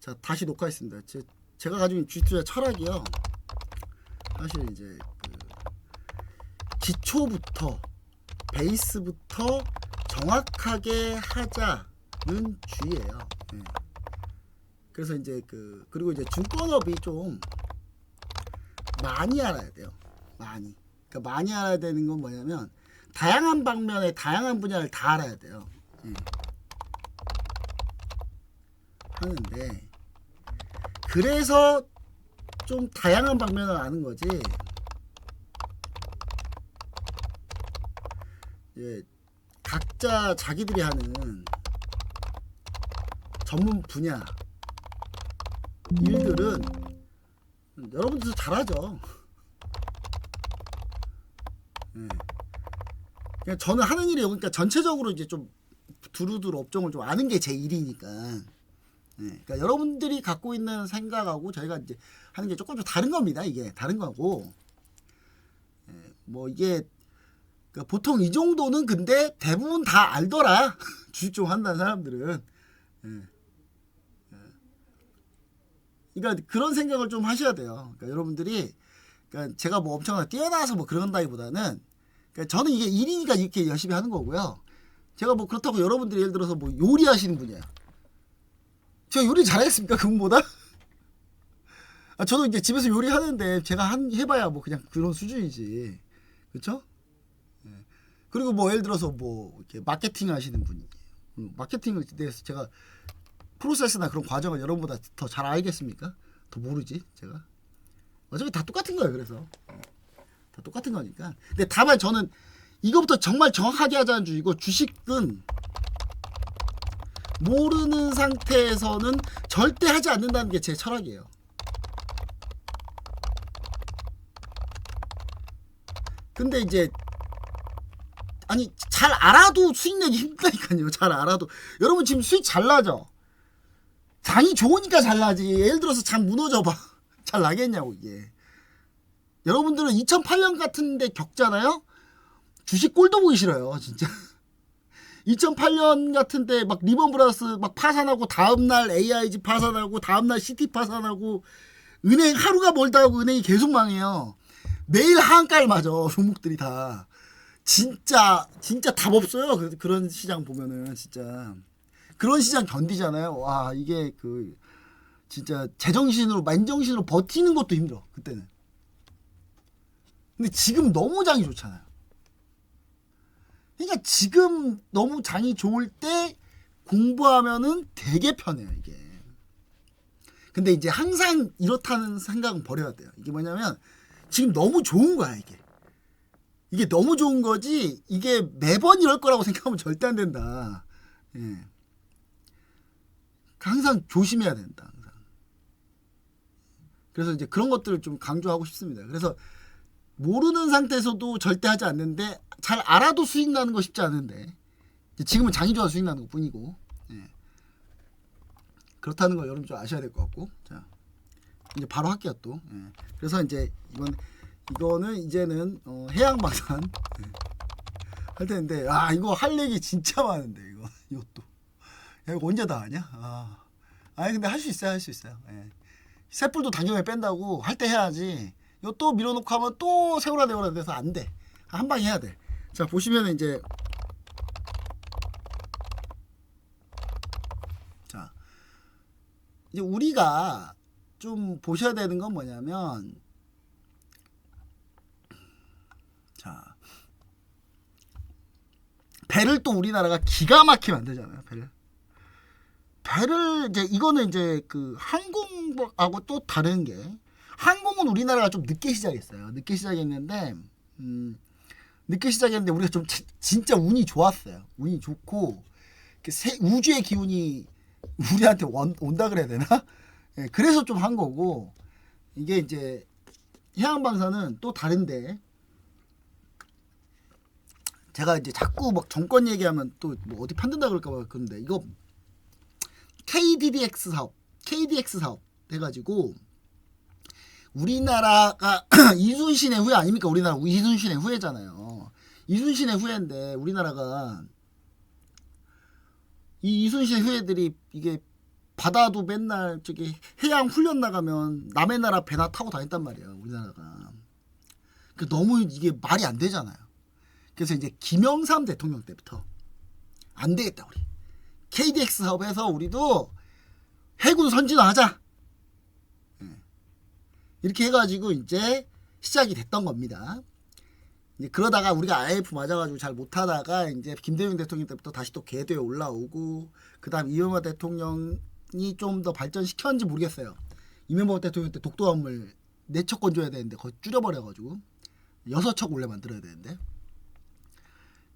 자, 다시 녹화했습니다. 제가 가지고 있는 주식 투자 철학이요. 사실 이제 기초부터 베이스부터 정확하게 하자는 주의예요. 네. 그래서 이제 그리고 이제 증권업이 좀 많이 알아야 돼요. 그러니까 많이 알아야 되는 건 뭐냐면 다양한 방면의 다양한 분야를 다 알아야 돼요. 네. 하는데 그래서 좀 다양한 방면을 아는 거지. 예, 각자 자기들이 하는 전문 분야 일들은 여러분들도 잘하죠. 예. 그냥 저는 하는 일이 그러니까 전체적으로 이제 좀 두루두루 업종을 좀 아는 게 제 일이니까. 예. 그러니까 여러분들이 갖고 있는 생각하고 저희가 이제 하는 게 조금 좀 다른 겁니다. 이게 다른 거고. 예. 뭐 이게 그러니까 보통 이 정도는 근데 대부분 다 알더라. 주식 좀 한다는 사람들은. 예. 그러니까 그런 생각을 좀 하셔야 돼요. 그러니까 여러분들이 그러니까 제가 뭐 엄청나게 뛰어나서 뭐 그런다기보다는 그러니까 저는 이게 일이니까 이렇게 열심히 하는 거고요. 제가 뭐 그렇다고 여러분들이 예를 들어서 뭐 요리하시는 분이야. 제가 요리 잘하겠습니까? 그분보다? 저도 이제 집에서 요리하는데 제가 해봐야 뭐 그냥 그런 수준이지. 그렇죠? 그리고 뭐 예를 들어서 뭐 이렇게 마케팅 하시는 분이 마케팅에 대해서 제가 프로세스나 그런 과정을 여러분보다 더 잘 알겠습니까? 더 모르지 제가. 어차피 다 똑같은 거예요. 그래서 다 똑같은 거니까. 근데 다만 저는 이거부터 정말 정확하게 하자는 주의고, 주식은 모르는 상태에서는 절대 하지 않는다는 게 제 철학이에요. 근데 이제 아니 잘 알아도 수익 내기 힘들다니까요. 잘 알아도. 여러분 지금 수익 잘 나죠? 장이 좋으니까 잘 나지. 예를 들어서 장 무너져봐. 잘 나겠냐고 이게. 여러분들은 2008년 같은데 겪잖아요. 주식 꼴도 보기 싫어요. 진짜. 2008년 같은데 막 리먼 브라더스 막 파산하고 다음날 AIG 파산하고 다음날 CT 파산하고 은행 하루가 멀다 하고 은행이 계속 망해요. 매일 하한가를 맞아. 종목들이 다. 진짜 답 없어요. 그런 시장 보면은 진짜. 그런 시장 견디잖아요. 와, 이게 진짜 제정신으로 만정신으로 버티는 것도 힘들어. 그때는. 근데 지금 너무 장이 좋잖아요. 그러니까 지금 너무 장이 좋을 때 공부하면은 되게 편해요, 이게. 근데 이제 항상 이렇다는 생각은 버려야 돼요. 이게 뭐냐면 지금 너무 좋은 거야, 이게. 이게 너무 좋은 거지 이게 매번 이럴 거라고 생각하면 절대 안 된다. 예. 항상 조심해야 된다. 항상. 그래서 이제 그런 것들을 좀 강조하고 싶습니다. 그래서 모르는 상태에서도 절대 하지 않는데 잘 알아도 수익 나는 거 쉽지 않은데 지금은 장이 좋아서 수익 나는 것 뿐이고. 예. 그렇다는 걸 여러분 좀 아셔야 될 것 같고. 자, 이제 바로 할게요 또. 예. 그래서 이제 이거는 이제는 해양방산 할 텐데 이거 할 얘기 진짜 많은데 이것도 야, 이거 언제 다 하냐? 아니 근데 할 수 있어요. 예. 셋불도 당연히 뺀다고 할 때 해야지. 이거 또 밀어놓고 하면 또 세월아 내월아 돼서 안 돼. 한 방에 해야 돼. 자, 보시면 이제 자 이제 우리가 좀 보셔야 되는 건 뭐냐면 자 배를 또 우리나라가 기가 막히게 만들잖아요. 배를 이제 이거는 이제 항공하고 또 다른 게 항공은 우리나라가 좀 늦게 시작했어요. 늦게 시작했는데 우리가 좀 진짜 운이 좋았어요. 운이 좋고 우주의 기운이 우리한테 온다 그래야 되나? 네, 그래서 좀 한 거고 이게 이제 해양방사는 또 다른데 제가 이제 자꾸 막 정권 얘기하면 또 뭐 어디 편든다 그럴까봐 그런데 이거 KDX 사업 해가지고 우리나라가 이순신의 후예 아닙니까? 우리나라 이순신의 후예잖아요. 이순신의 후예인데 우리나라가 이 이순신의 후예들이 이게 바다도 맨날 저기 해양 훈련 나가면 남의 나라 배나 타고 다녔단 말이에요. 우리나라가. 그 너무 이게 말이 안 되잖아요. 그래서 이제 김영삼 대통령 때부터 안 되겠다 우리 KDX 사업에서 우리도 해군 선진화하자. 이렇게 해가지고 이제 시작이 됐던 겁니다. 이제 그러다가 우리가 IMF 맞아가지고 잘 못하다가 이제 김대중 대통령 때부터 다시 또 궤도에 올라오고 그다음 이명박 대통령이 좀 더 발전시켰는지 모르겠어요. 이명박 대통령 때 독도함을 4척 건져야 되는데 거의 줄여버려가지고 6척 원래 만들어야 되는데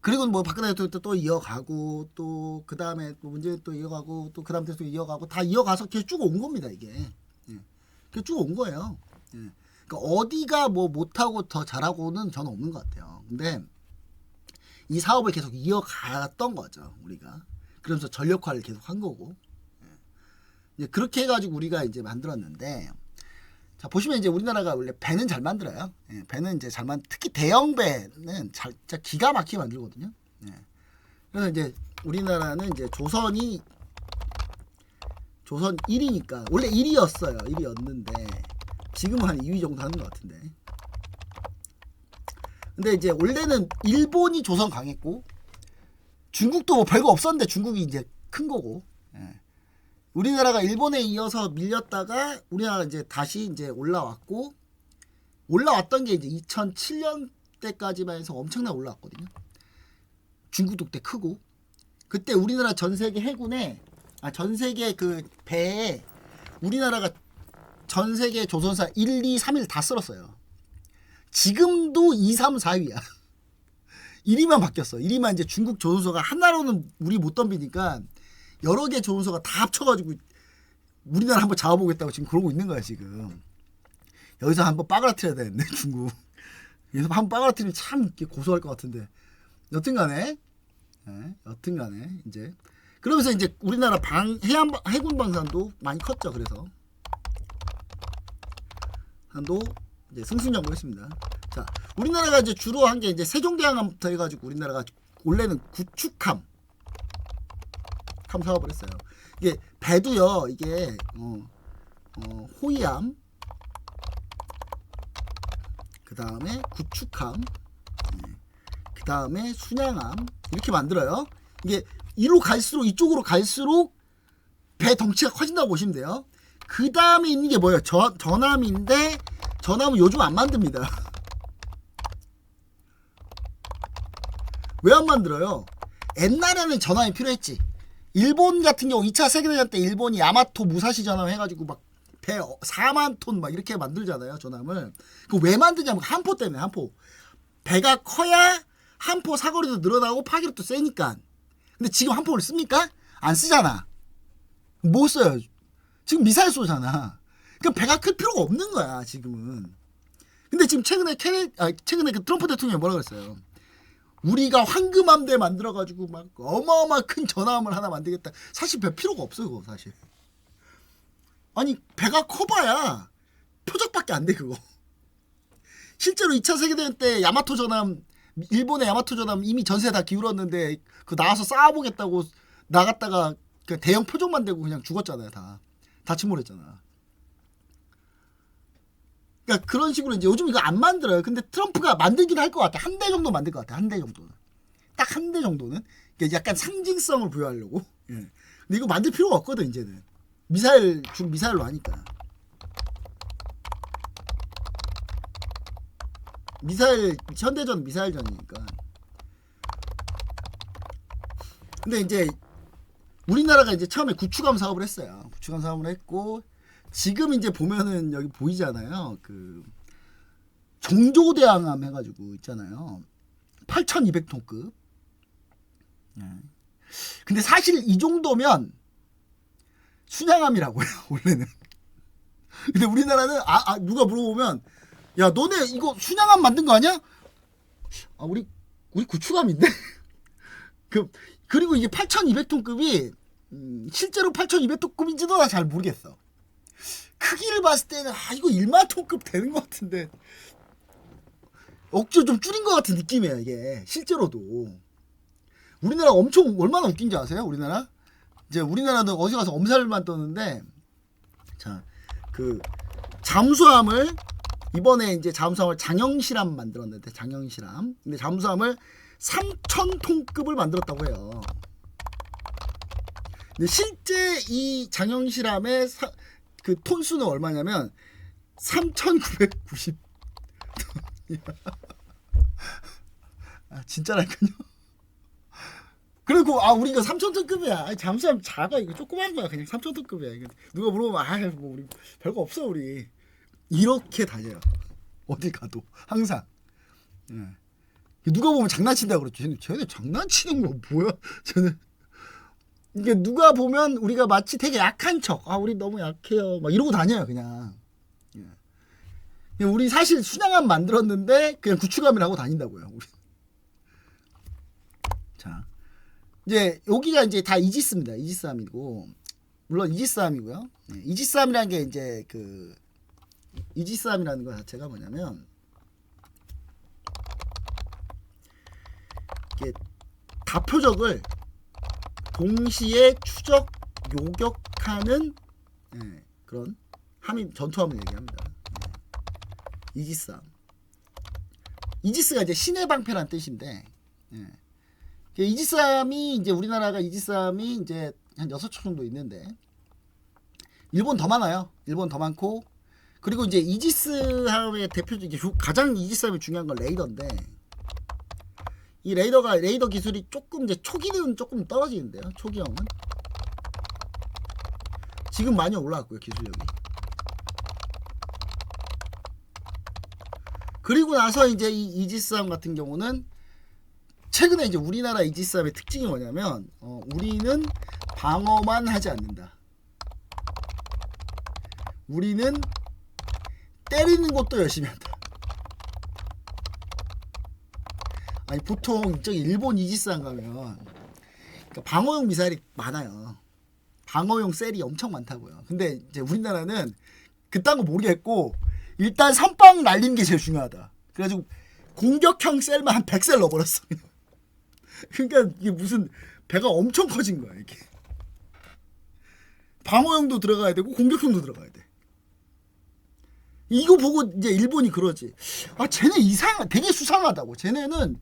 그리고 뭐 박근혜 대통령 때 또 이어가고 또 그 다음에 또 문재인 또 이어가고 또 그 다음 대통령 이어가고 다 이어가서 계속 쭉 온 겁니다 이게. 예. 쭉 온 거예요. 예. 그러니까 어디가 뭐 못하고 더 잘하고는 저는 없는 것 같아요. 근데 이 사업을 계속 이어갔던 거죠 우리가. 그러면서 전력화를 계속 한 거고. 예. 이제 그렇게 해가지고 우리가 이제 만들었는데. 자 보시면 이제 우리나라가 원래 배는 잘 만들어요. 예, 배는 이제 특히 대형 배는 진짜 기가 막히게 만들거든요. 예. 그래서 이제 우리나라는 이제 조선 1위니까 원래 1위였어요. 1위였는데 지금은 한 2위 정도 하는 것 같은데. 근데 이제 원래는 일본이 조선 강했고 중국도 뭐 별거 없었는데 중국이 이제 큰 거고. 예. 우리나라가 일본에 이어서 밀렸다가 우리나라가 이제 다시 이제 올라왔고 올라왔던 게 이제 2007년 때까지만 해서 엄청나게 올라왔거든요. 중국도 그때 크고 그때 우리나라 전 세계 해군에 전 세계 그 배에 우리나라가 전 세계 조선사 1, 2, 3일 다 쓸었어요. 지금도 2, 3, 4위야. 1위만 바뀌었어. 1위만 이제 중국 조선소가 하나로는 우리 못 덤비니까 여러 개 조선소가 다 합쳐가지고 우리나라 한번 잡아보겠다고 지금 그러고 있는 거야 지금. 여기서 한번 빠그라뜨려야 되는데 중국. 여기서 한번 빠그라뜨리면 참 고소할 것 같은데. 여튼간에 이제 그러면서 이제 우리나라 해군 방산도 많이 컸죠. 그래서 한도 이제 승승장구했습니다. 자, 우리나라가 이제 주로 한 게 이제 세종대왕함부터 해가지고 우리나라가 원래는 구축함 사업을 했어요. 이게 배도요. 이게 호위함, 그 다음에 구축함, 그 다음에 순양함 이렇게 만들어요. 이게 이쪽으로 갈수록 배 덩치가 커진다고 보시면 돼요. 그 다음에 있는 게 뭐예요? 전함인데 전함은 요즘 안 만듭니다. 왜 안 만들어요? 옛날에는 전함이 필요했지. 일본 같은 경우 2차 세계대전 때 일본이 야마토 무사시 전함 해가지고 막 배 4만 톤 막 이렇게 만들잖아요 전함을. 그 왜 만드냐면 함포 때문에. 함포 배가 커야 함포 사거리도 늘어나고 파괴력도 세니까. 근데 지금 함포를 씁니까? 안 쓰잖아. 뭐 써요? 지금 미사일 쏘잖아. 그러니까 배가 클 필요가 없는 거야 지금은. 근데 지금 최근에 그 트럼프 대통령이 뭐라고 했어요? 우리가 황금함대 만들어가지고 막 어마어마 큰 전함을 하나 만들겠다. 사실 배 필요가 없어요 그거 사실. 아니 배가 커봐야 표적밖에 안 돼 그거. 실제로 2차 세계대전 때 야마토 전함, 일본의 야마토 전함 이미 전세 다 기울었는데 그 나와서 싸워보겠다고 나갔다가 그 대형 표적 만들고 그냥 죽었잖아요. 다 침몰했잖아. 그러니까 그런 식으로 이제 요즘 이거 안 만들어요. 근데 트럼프가 만들긴 할 것 같아. 한 대 정도 만들 것 같아. 한 대 정도는. 딱 한 대 정도는. 그러니까 약간 상징성을 부여하려고. 예. 근데 이거 만들 필요가 없거든 이제는. 미사일로 하니까. 현대전 미사일전이니까. 근데 이제 우리나라가 이제 처음에 구축함 사업을 했어요. 구축함 사업을 했고 지금 이제 보면은 여기 보이잖아요. 그 정조대왕함 해가지고 있잖아요. 8,200톤급. 근데 사실 이 정도면 순양함이라고 해요 원래는. 근데 우리나라는 누가 물어보면 야 너네 이거 순양함 만든 거 아니야? 우리 구축함인데. 그리고 이게 8,200톤급이 실제로 8,200톤급인지도 나 잘 모르겠어. 크기를 봤을 때는 이거 1만 톤급 되는 것 같은데 억지로 좀 줄인 것 같은 느낌이야 이게. 실제로도 우리나라 얼마나 웃긴지 아세요? 우리나라 이제 우리나라는 어디 가서 엄살만 떠는데, 자, 그 잠수함을 이번에 이제 잠수함을 장영실함 만들었는데, 장영실함. 근데 잠수함을 3,000톤급을 만들었다고 해요. 근데 실제 이 장영실함의 그 톤수는 얼마냐면 3,990. 아, 진짜라니까요. 그리고 우리가 3,000톤급이야. 잠수함 작아. 이거 조그만 거야. 그냥 3,000톤급이야. 이거 누가 물어보면 뭐 우리 별거 없어 우리. 이렇게 다녀요. 어디 가도 항상. 예. 누가 보면 장난친다 그랬죠. 쟤네 장난치는 거 뭐야? 쟤네. 이게 누가 보면 우리가 마치 되게 약한 척. 우리 너무 약해요. 막 이러고 다녀요 그냥. 예. 우리 사실 순양함 만들었는데 그냥 구축함을 하고 다닌다고요. 우리. 자, 이제 여기가 이제 다 이지스입니다. 이지스함이고, 물론 이지스함이고요. 네, 이지스함이라는 게 이제 그 이지스함이라는 것 자체가 뭐냐면 이게 다표적을 동시에 추적 요격하는 그런 함이 전투함을 얘기합니다. 이지스함. 이지스가 이제 신의 방패란 뜻인데, 이지스함이 이제 우리나라가 이지스함이 이제 한 6척 정도 있는데, 일본 더 많아요. 일본 더 많고, 그리고 이제 이지스함의 대표적 가장 이지스함이 중요한 건 레이더인데, 이 레이더 기술이 조금 이제 초기는 조금 떨어지는데요. 초기형은 지금 많이 올라왔고요, 기술력이. 그리고 나서 이제 이 이지스함 같은 경우는 최근에 이제 우리나라 이지스함의 특징이 뭐냐면, 우리는 방어만 하지 않는다. 우리는 때리는 것도 열심히 한다. 아니 보통 저기 일본 이지스함 가면 그러니까 방어용 미사일이 많아요. 방어용 셀이 엄청 많다고요. 근데 이제 우리나라는 그딴 거 모르겠고 일단 선빵 날리는 게 제일 중요하다. 그래가지고 공격형 셀만 한 100셀 넣어버렸어. 그러니까 이게 무슨 배가 엄청 커진 거야 이게. 방어용도 들어가야 되고 공격형도 들어가야 돼. 이거 보고 이제 일본이 그러지. 쟤네 되게 수상하다고. 쟤네는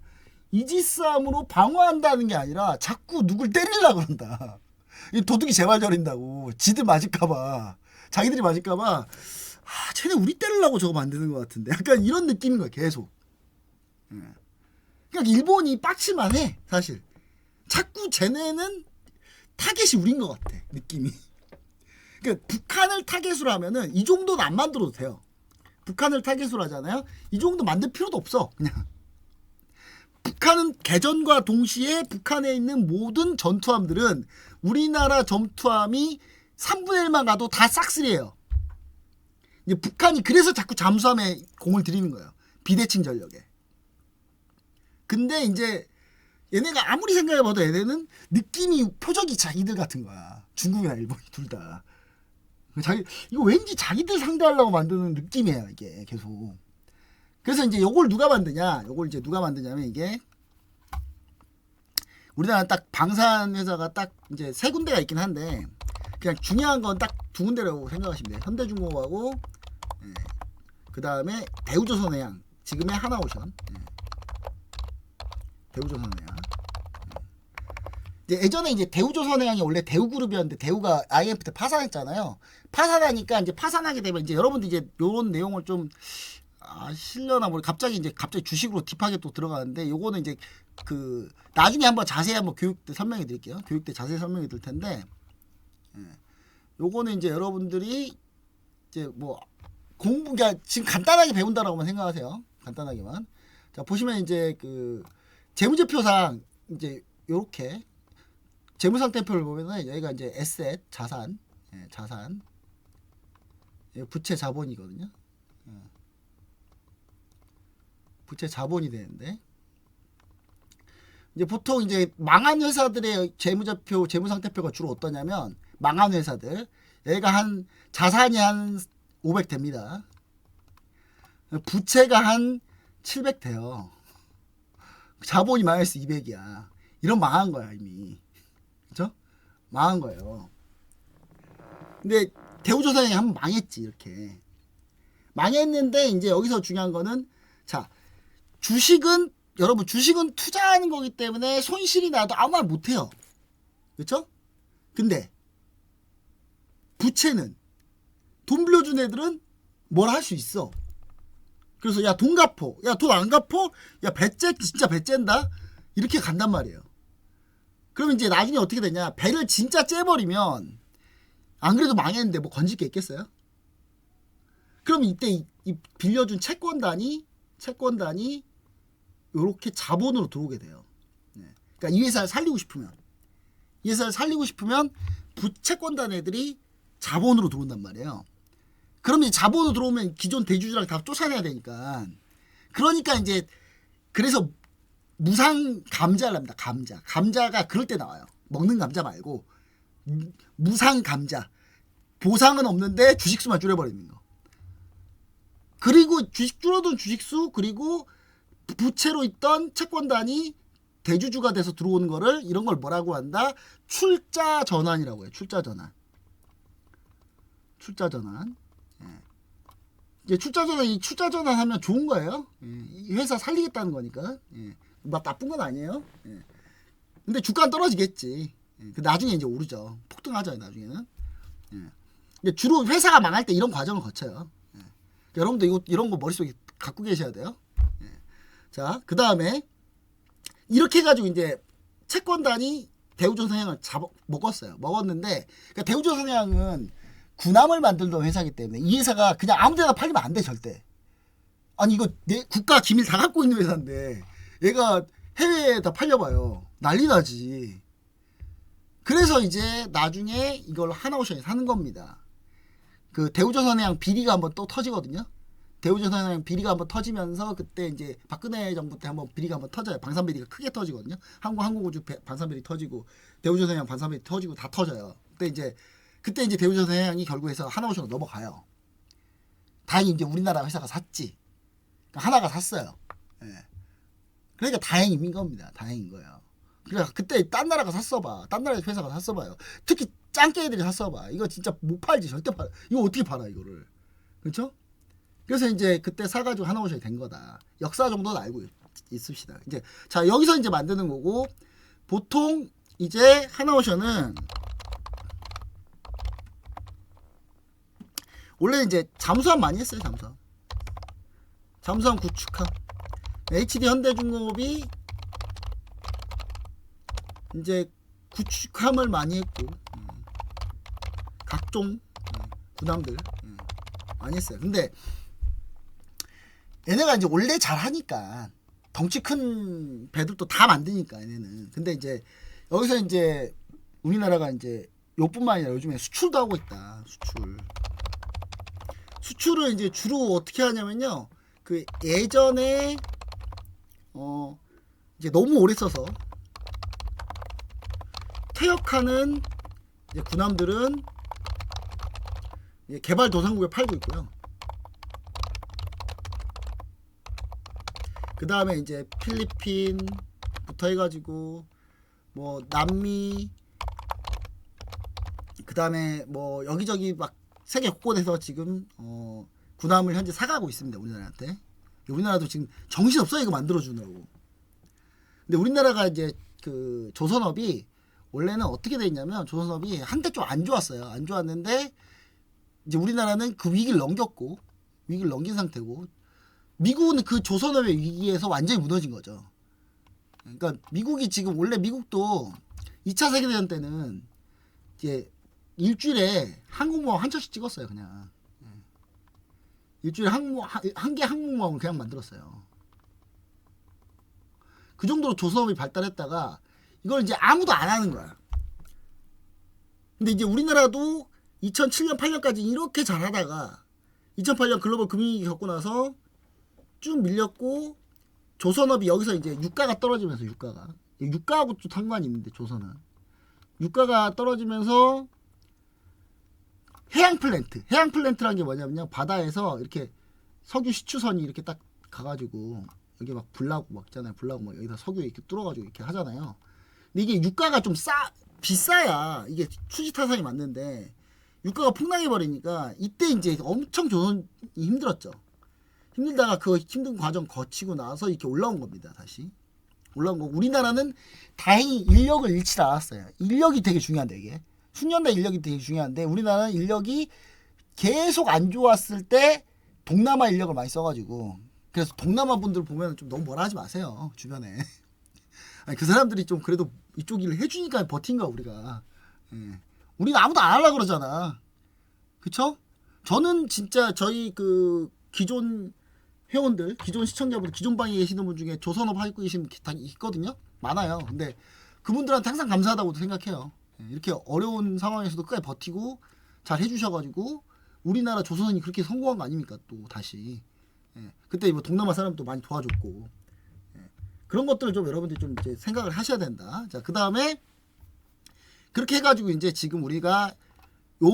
이지스함으로 방어한다는 게 아니라 자꾸 누굴 때리려고 그런다. 도둑이 제발 저린다고. 지들 맞을까봐. 자기들이 맞을까봐. 쟤네 우리 때리려고 저거 만드는 것 같은데. 약간 이런 느낌인 거야 계속. 그러니까 일본이 빡칠만 해 사실. 자꾸 쟤네는 타겟이 우린 것 같아 느낌이. 그러니까 북한을 타겟으로 하면은 이 정도는 안 만들어도 돼요. 북한을 타겟으로 하잖아요. 이 정도 만들 필요도 없어. 그냥 북한은 개전과 동시에 북한에 있는 모든 전투함들은 우리나라 전투함이 3분의 1만 가도 다 싹쓸이에요. 이제 북한이 그래서 자꾸 잠수함에 공을 들이는 거예요. 비대칭 전력에. 근데 이제 얘네가 아무리 생각해봐도 얘네는 느낌이 표적이 자기들 같은 거야. 중국이나 일본이 둘 다. 이거 왠지 자기들 상대하려고 만드는 느낌이에요 이게 계속. 그래서 이제 요걸 누가 만드냐? 요걸 이제 누가 만드냐면 이게 우리나라 딱 방산 회사가 딱 이제 세 군데가 있긴 한데 그냥 중요한 건 딱 두 군데라고 생각하시면 돼요. 현대중공업하고 그 다음에 대우조선해양 지금의 하나오션. 대우조선해양. 이제 예전에 이제 대우조선해양이 원래 대우그룹이었는데 대우가 IMF 때 파산했잖아요. 파산하니까 이제 파산하게 되면 이제 여러분들 이제 요런 내용을 좀 실려나 뭐 갑자기 주식으로 딥하게 또 들어가는데 요거는 이제 그 나중에 한번 자세히 한번 교육 때 설명해 드릴게요. 교육 때 자세히 설명해 드릴 텐데 요거는 이제 여러분들이 이제 뭐 공부가 지금 간단하게 배운다라고만 생각하세요. 간단하게만. 자 보시면 이제 그 재무제표상 이제 요렇게 재무상태표를 보면은 여기가 이제 에셋 자산, 자산, 부채 자본이거든요. 부채 자본이 되는데 이제 보통 이제 망한 회사들의 재무제표, 재무상태표가 주로 어떠냐면 망한 회사들 얘가 한 자산이 한 500 됩니다. 부채가 한 700 돼요. 자본이 마이너스 200이야. 이런 망한 거야 이미. 그죠? 망한 거예요. 근데 대우조선이 한번 망했지. 이렇게 망했는데 이제 여기서 중요한 거는 자, 주식은 여러분 주식은 투자하는 거기 때문에 손실이 나도 아무 말 못해요. 그렇죠? 근데 부채는 돈 빌려준 애들은 뭘 할 수 있어. 그래서 야 돈 갚어, 야 돈 안 갚어, 야 배째 진짜 배째인다 이렇게 간단 말이에요. 그러면 이제 나중에 어떻게 되냐, 배를 진짜 째버리면 안 그래도 망했는데 뭐 건질 게 있겠어요? 그럼 이때 이 빌려준 채권단이 요렇게 자본으로 들어오게 돼요. 네. 그러니까 이 회사를 살리고 싶으면 부채권단 애들이 자본으로 들어온단 말이에요. 그러면 자본으로 들어오면 기존 대주주랑 다 쫓아내야 되니까. 그러니까 이제 그래서 무상 감자를 합니다. 감자가 그럴 때 나와요. 먹는 감자 말고 무상 감자. 보상은 없는데 주식수만 줄여버리는 거. 그리고 주식 줄어든 주식수, 그리고 부채로 있던 채권단이 대주주가 돼서 들어오는 거를, 이런 걸 뭐라고 한다? 출자 전환이라고 해요. 출자 전환. 예. 이제 출자 전환 하면 좋은 거예요. 예. 이 회사 살리겠다는 거니까. 예. 막 나쁜 건 아니에요. 예. 근데 주가는 떨어지겠지. 예. 나중에 이제 오르죠. 폭등하죠, 나중에는. 예. 주로 회사가 망할 때 이런 과정을 거쳐요. 예. 여러분도 이런 거 머릿속에 갖고 계셔야 돼요. 예. 자, 그 다음에 이렇게 해가지고 이제 채권단이 대우조선해양을 먹었는데, 그러니까 대우조선해양은 군함을 만들던 회사이기 때문에 이 회사가 그냥 아무데나 팔리면 안 돼, 절대. 아니 이거 내 국가 기밀 다 갖고 있는 회사인데 얘가 해외에다 팔려봐요, 난리 나지. 그래서 이제 나중에 이걸 하나오션이 사는 겁니다. 그 대우조선해양 비리가 한번 또 터지거든요. 대우조선해양 비리가 한번 터지면서 그때 이제 박근혜 정부 때 한번 비리가 한번 터져요. 방산비리가 크게 터지거든요. 항공우주 방산비리 터지고 대우조선해양 방산비리 터지고 다 터져요. 그때 이제 대우조선해양이 결국에서 하나오션으로 넘어가요. 다행히 이제 우리나라 회사가 샀지. 그러니까 하나가 샀어요. 예. 그러니까 다행인 겁니다. 다행인 거예요. 그러니까 그때 딴 나라가 샀어봐. 딴 나라 회사가 샀어봐요. 특히 짱깨 애들이 샀어봐. 이거 진짜 못 팔지. 절대 팔아. 이거 어떻게 팔아 이거를. 그렇죠? 그래서 이제 그때 사가지고 하나오션이 된 거다. 역사 정도는 알고 있읍시다. 이제 자, 여기서 이제 만드는 거고, 보통 이제 하나오션은 원래 이제 잠수함 많이 했어요. 잠수함 구축함. HD 현대중공업이 이제 구축함을 많이 했고, 각종 군함들 많이 했어요. 근데 얘네가 이제 원래 잘하니까, 덩치 큰 배들도 다 만드니까 얘네는. 근데 이제 여기서 이제 우리나라가 이제 요뿐만 아니라 요즘에 수출도 하고 있다. 수출을 이제 주로 어떻게 하냐면요, 그 예전에 이제 너무 오래 써서 퇴역하는 이제 군함들은 이제 개발도상국에 팔고 있고요. 그 다음에 이제 필리핀부터 해가지고 뭐 남미, 그 다음에 뭐 여기저기 막 세계 곳곳에서 지금 군함을 현재 사가고 있습니다, 우리나라한테. 우리나라도 지금 정신없어요, 이거 만들어주느라고. 근데 우리나라가 이제 그 조선업이 원래는 어떻게 돼 있냐면, 조선업이 한때 좀 안 좋았어요. 안 좋았는데 이제 우리나라는 그 위기를 넘긴 상태고, 미국은 그 조선업의 위기에서 완전히 무너진 거죠. 그러니까 미국이 지금, 원래 미국도 2차 세계대전 때는 이제 일주일에 항공모함 한 척씩 찍었어요, 그냥. 일주일에 한 개 항공모함을 그냥 만들었어요. 그 정도로 조선업이 발달했다가 이걸 이제 아무도 안 하는 거야. 근데 이제 우리나라도 2007년 8년까지 이렇게 잘하다가 2008년 글로벌 금융위기 겪고 나서 쭉 밀렸고, 조선업이 여기서 이제 유가가 떨어지면서, 유가하고 좀 상관이 있는데, 조선은 유가가 떨어지면서 해양 플랜트라는 게 뭐냐면요, 바다에서 이렇게 석유 시추선이 이렇게 딱 가가지고 여기 막 불나고 막 있잖아요. 불나고 막 여기다 석유 이렇게 뚫어가지고 이렇게 하잖아요. 근데 이게 유가가 좀 비싸야 이게 수지 타산이 맞는데 유가가 폭락해 버리니까 이때 이제 엄청 조선이 힘들었죠. 힘들다가 그 힘든 과정 거치고 나서 이렇게 올라온 겁니다. 다시 올라온 거고 우리나라는 다행히 인력을 잃지 않았어요. 인력이 되게 중요한데 이게 숙련된 인력이 되게 중요한데 우리나라는 인력이 계속 안 좋았을 때 동남아 인력을 많이 써가지고 그래서 동남아 분들 보면 좀 너무 뭐라 하지 마세요 주변에. 아니, 그 사람들이 좀 그래도 이쪽 일을 해주니까 버틴 거야 우리가. 예. 우리는 아무도 안 하려고 그러잖아. 그쵸? 저는 진짜 저희 그 기존 회원들, 기존 시청자분들, 기존 방에 계시는 분 중에 조선업 하고 계신 분 다 있거든요. 많아요. 근데 그분들한테 항상 감사하다고 생각해요. 이렇게 어려운 상황에서도 끝까지 버티고 잘 해주셔가지고 우리나라 조선이 그렇게 성공한 거 아닙니까? 또 다시. 그때 뭐 동남아 사람도 많이 도와줬고. 그런 것들을 좀 여러분들이 좀 이제 생각을 하셔야 된다. 자, 그 다음에 그렇게 해가지고 이제 지금 우리가 요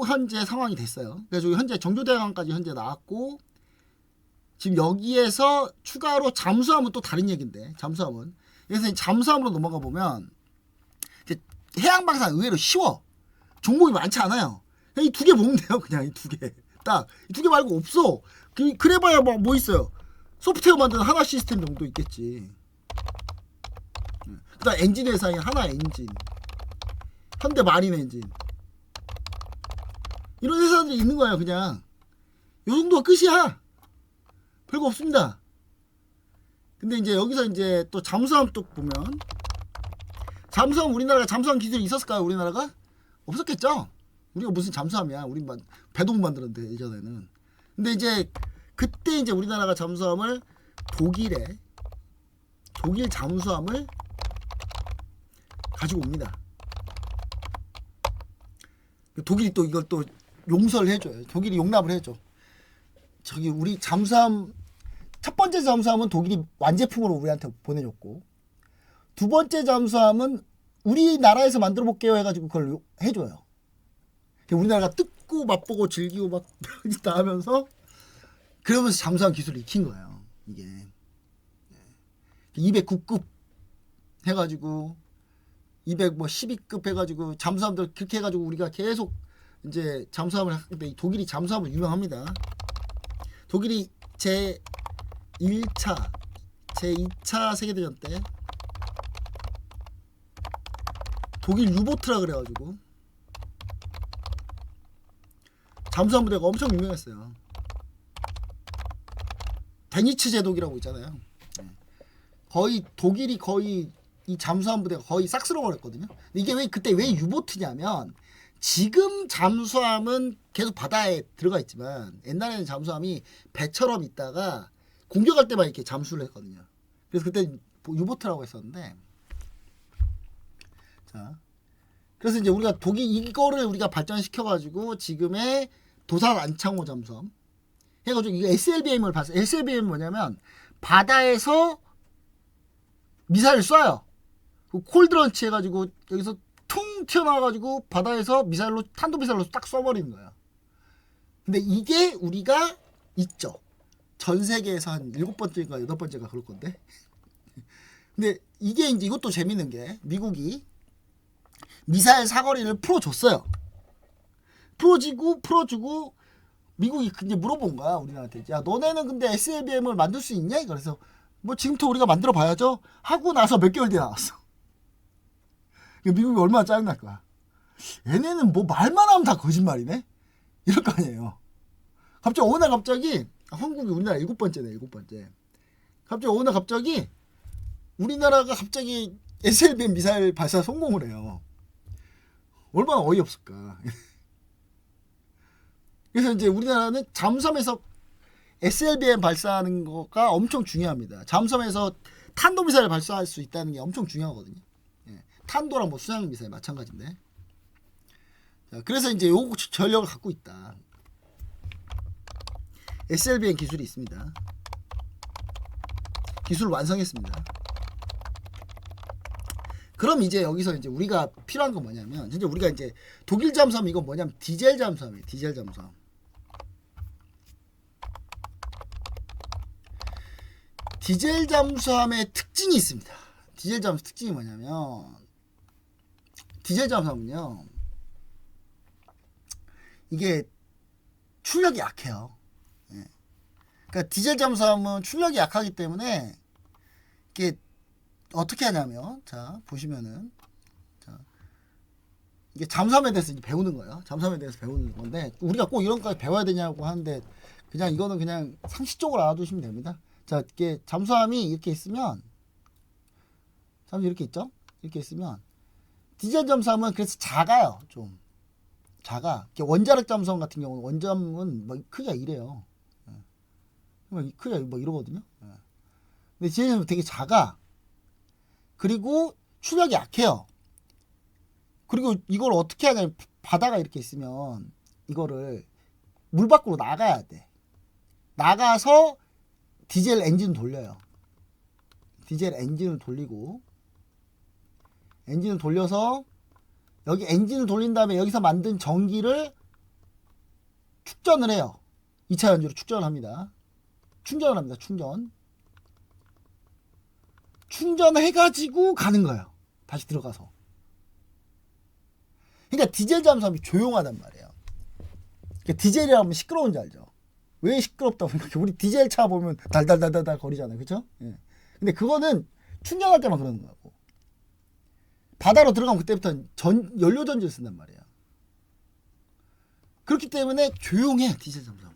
현재 상황이 됐어요. 그래서 현재 정교대왕까지 현재 나왔고 지금 여기에서 추가로 잠수함은 또 다른 얘기인데 잠수함은 그래서 잠수함으로 넘어가 보면 이제 해양방산 의외로 쉬워. 종목이 많지 않아요. 이 두 개 보면 돼요. 그냥 이 두 개. 딱 이 두 개 말고 없어. 그래봐야 뭐 있어요. 소프트웨어 만드는 하나 시스템 정도 있겠지. 그다음 엔진 회사인 하나 엔진, 현대 마린 엔진 이런 회사들이 있는 거예요. 그냥 요 정도가 끝이야. 별거 없습니다. 근데 이제 여기서 이제 또 잠수함 쪽 보면 잠수함 우리나라가 잠수함 기술이 있었을까요? 우리나라가 없었겠죠. 우리가 무슨 잠수함이야. 우리 배도 못 만들었는데 예전에는. 근데 이제 그때 이제 우리나라가 잠수함을 독일 잠수함을 가지고 옵니다. 독일이 또 이걸 또 용서를 해줘요. 독일이 용납을 해줘. 저기 우리 잠수함 첫 번째 잠수함은 독일이 완제품으로 우리한테 보내줬고 두 번째 잠수함은 우리나라에서 만들어 볼게요 해가지고 그걸 해줘요. 우리나라가 뜯고 맛보고 즐기고 막 다 하면서 그러면서 잠수함 기술을 익힌 거예요. 이게 209급 해가지고 212급 해가지고 잠수함들 그렇게 해가지고 우리가 계속 이제 잠수함을 근데 독일이 잠수함으로 유명합니다. 독일이 제 1차, 제 2차 세계대전 때 독일 유보트라 그래가지고 잠수함 부대가 엄청 유명했어요. 데니츠 제독이라고 있잖아요. 거의 독일이 거의 이 잠수함 부대가 거의 싹 쓸어버렸거든요. 이게 왜 그때 왜 유보트냐면 지금 잠수함은 계속 바다에 들어가 있지만 옛날에는 잠수함이 배처럼 있다가 공격할 때만 이렇게 잠수를 했거든요. 그래서 그때 유보트라고 했었는데 자 그래서 이제 우리가 독일 이거를 우리가 발전시켜 가지고 지금의 도산 안창호 잠수함 해가지고 이거 SLBM을 봤어요. SLBM 뭐냐면 바다에서 미사일을 쏴요. 콜드런치 해가지고 여기서 퉁 튀어나와가지고 바다에서 미사일로 탄도미사일로 딱 쏴버리는 거예요. 근데 이게 우리가 있죠. 전 세계에서 한 7번째인가 8번째가 그럴 건데. 근데 이게 이제 이것도 재밌는 게 미국이 미사일 사거리를 풀어줬어요. 풀어주고 미국이 이제 물어본 거야 우리나라한테. 야 너네는 근데 SLBM을 만들 수 있냐? 그래서 뭐 지금부터 우리가 만들어 봐야죠. 하고 나서 몇 개월 뒤에 나왔어. 미국이 얼마나 짜증날 거야. 얘네는 뭐 말만 하면 다 거짓말이네? 이럴 거 아니에요. 갑자기 어느 날 갑자기 한국이 우리나라 7번째네 7번째. 갑자기 어느 날 갑자기 우리나라가 갑자기 SLBM 미사일 발사 성공을 해요. 얼마나 어이없을까. 그래서 이제 우리나라는 잠수함에서 SLBM 발사하는 거가 엄청 중요합니다. 잠수함에서 탄도미사일 발사할 수 있다는 게 엄청 중요하거든요. 탄도랑 뭐 수상 미사일 마찬가지인데. 자, 그래서 이제 요 전력을 갖고 있다. SLBM 기술이 있습니다. 기술을 완성했습니다. 그럼 이제 여기서 이제 우리가 필요한 건 뭐냐면, 이제 우리가 이제 독일 잠수함 이건 뭐냐면 디젤 잠수함이에요. 디젤 잠수함. 디젤 잠수함의 특징이 있습니다. 디젤 잠수함 특징이 뭐냐면 디젤 잠수함은요, 이게 출력이 약해요. 예. 그러니까 디젤 잠수함은 출력이 약하기 때문에 이게 어떻게 하냐면, 자 보시면은, 자 이게 잠수함에 대해서 이제 배우는 거예요. 잠수함에 대해서 배우는 건데, 우리가 꼭 이런 거까지 배워야 되냐고 하는데, 그냥 이거는 그냥 상식적으로 알아두시면 됩니다. 자, 이게 잠수함이 이렇게 있으면, 잠수 이렇게 있죠? 이렇게 있으면 디젤 잠수함은 그래서 작아요. 좀 작아. 원자력 잠수함 같은 경우는 원잠은 뭐 크기가 이래요. 크기가 뭐 이러거든요. 근데 디젤 잠수함은 되게 작아. 그리고 출력이 약해요. 그리고 이걸 어떻게 하냐면, 바다가 이렇게 있으면 이거를 물 밖으로 나가야 돼. 나가서 디젤 엔진을 돌려요. 디젤 엔진을 돌리고, 엔진을 돌려서 여기 엔진을 돌린 다음에 여기서 만든 전기를 축전을 해요. 2차 연주로 충전을 합니다. 충전해가지고 가는 거예요. 다시 들어가서. 그러니까 디젤 잠수함이 조용하단 말이에요. 그러니까 디젤이라고 하면 시끄러운 줄 알죠? 왜 시끄럽다고 생각해? 우리 디젤 차 보면 달달달달달 거리잖아요. 그쵸? 예. 근데 그거는 충전할 때만 그러는 거고, 바다로 들어가면 그때부터 연료 전지를 쓴단 말이에요. 그렇기 때문에 조용해, 디젤 잠수함.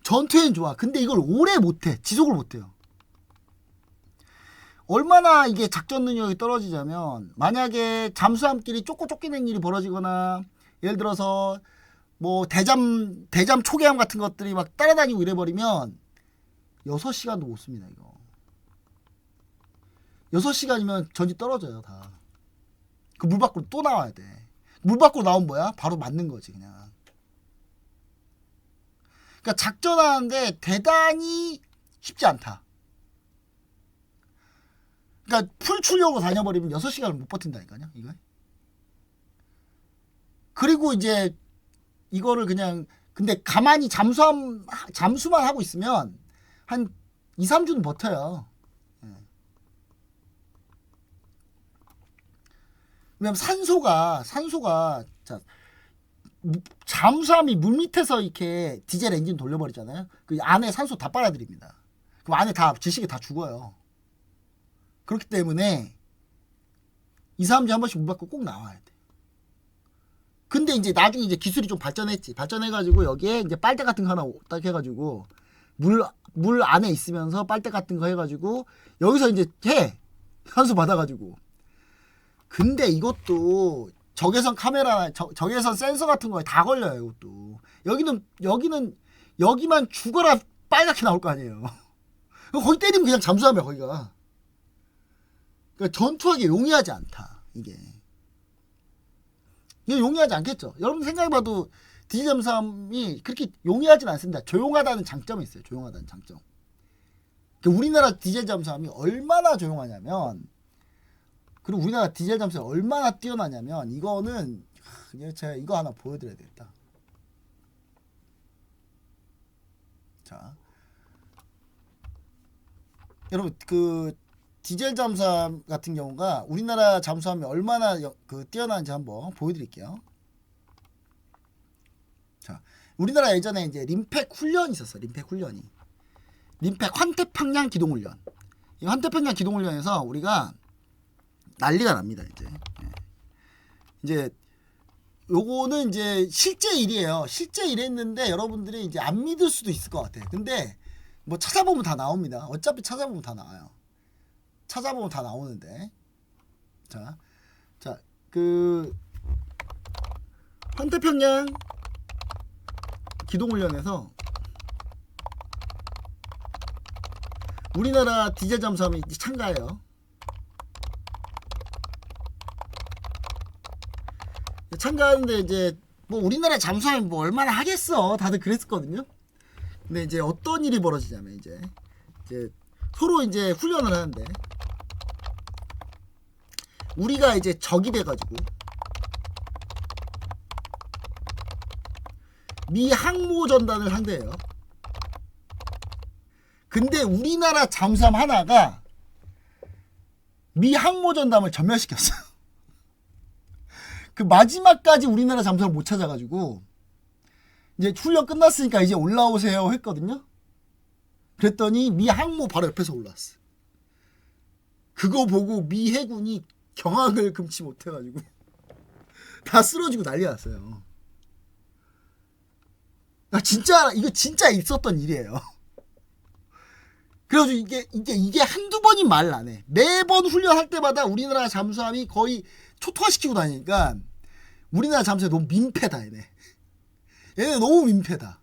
전투에는 좋아. 근데 이걸 오래 못해. 지속을 못해요. 얼마나 이게 작전 능력이 떨어지냐면, 만약에 잠수함끼리 쫓기는 일이 벌어지거나, 예를 들어서 뭐 대잠 초계함 같은 것들이 막 따라다니고 이래버리면 6시간도 못 씁니다. 이거 6시간이면 전지 떨어져요. 다. 그 물 밖으로 또 나와야 돼. 물 밖으로 나오면 뭐야? 바로 맞는 거지 그냥. 그러니까 작전하는데 대단히 쉽지 않다. 그러니까 풀 출력으로 다녀버리면 6시간을 못 버틴다니까요. 이거. 그리고 이제 이거를 그냥, 근데 가만히 잠수만 하고 있으면 한 2, 3주는 버텨요. 왜냐면 산소가 자, 잠수함이 물 밑에서 이렇게 디젤 엔진 돌려버리잖아요. 그 안에 산소 다 빨아들입니다. 그럼 안에 다 지식이 다 죽어요. 그렇기 때문에 2, 3주에 한 번씩 물 밖으로 꼭 나와야 돼. 근데 이제 나중에 이제 기술이 좀 발전했지. 발전해가지고 여기에 이제 빨대 같은 거 하나 딱 해가지고 물 안에 있으면서 빨대 같은 거 해가지고 여기서 이제 산소 받아가지고. 근데 이것도 적외선 카메라, 적외선 센서 같은 거에 다 걸려요. 이것도. 여기만 죽어라 빨갛게 나올 거 아니에요. 거기 때리면 그냥 잠수함이야 거기가. 그러니까 전투하기 용이하지 않다 이게. 이거 용이하지 않겠죠. 여러분 생각해봐도 디젤 잠수함이 그렇게 용이하진 않습니다. 조용하다는 장점이 있어요. 조용하다는 장점. 우리나라 디젤 잠수함이 얼마나 조용하냐면, 그리고 우리나라 디젤 잠수함이 얼마나 뛰어나냐면, 이거는 제가 이거 하나 보여드려야 되겠다. 자, 여러분 그 디젤 잠수함 같은 경우가 우리나라 잠수함이 얼마나 뛰어나는지 한번 보여드릴게요. 자, 우리나라 예전에 이제 림팩 훈련이 있었어. 림팩 환태평양 기동훈련. 이 환태평양 기동훈련에서 우리가 난리가 납니다. 이제 요거는 이제 실제 일이에요. 실제 일했는데 여러분들이 이제 안 믿을 수도 있을 것 같아요. 근데 뭐 찾아보면 다 나옵니다. 어차피 찾아보면 다 나와요. 찾아보면 다 나오는데, 자, 그 환태평양 기동훈련에서 우리나라 디젤 잠수함이 참가해요. 참가하는데 이제 뭐 우리나라 잠수함이 뭐 얼마나 하겠어, 다들 그랬었거든요. 근데 이제 어떤 일이 벌어지냐면 이제 서로 이제 훈련을 하는데, 우리가 이제 적이 돼가지고 미 항모 전단을 상대해요. 근데 우리나라 잠수함 하나가 미 항모 전단을 전멸시켰어요. 그 마지막까지 우리나라 잠수함을 못 찾아가지고 이제 훈련 끝났으니까 이제 올라오세요 했거든요. 그랬더니 미 항모 바로 옆에서 올라왔어. 그거 보고 미 해군이 경악을 금치 못해가지고 다 쓰러지고 난리 났어요. 이거 진짜 있었던 일이에요. 그래가지고 이게 한두 번이 말 안 해. 매번 훈련할 때마다 우리나라 잠수함이 거의 초토화시키고 다니니까 우리나라 잠수함이 너무 민폐다, 얘네 너무 민폐다.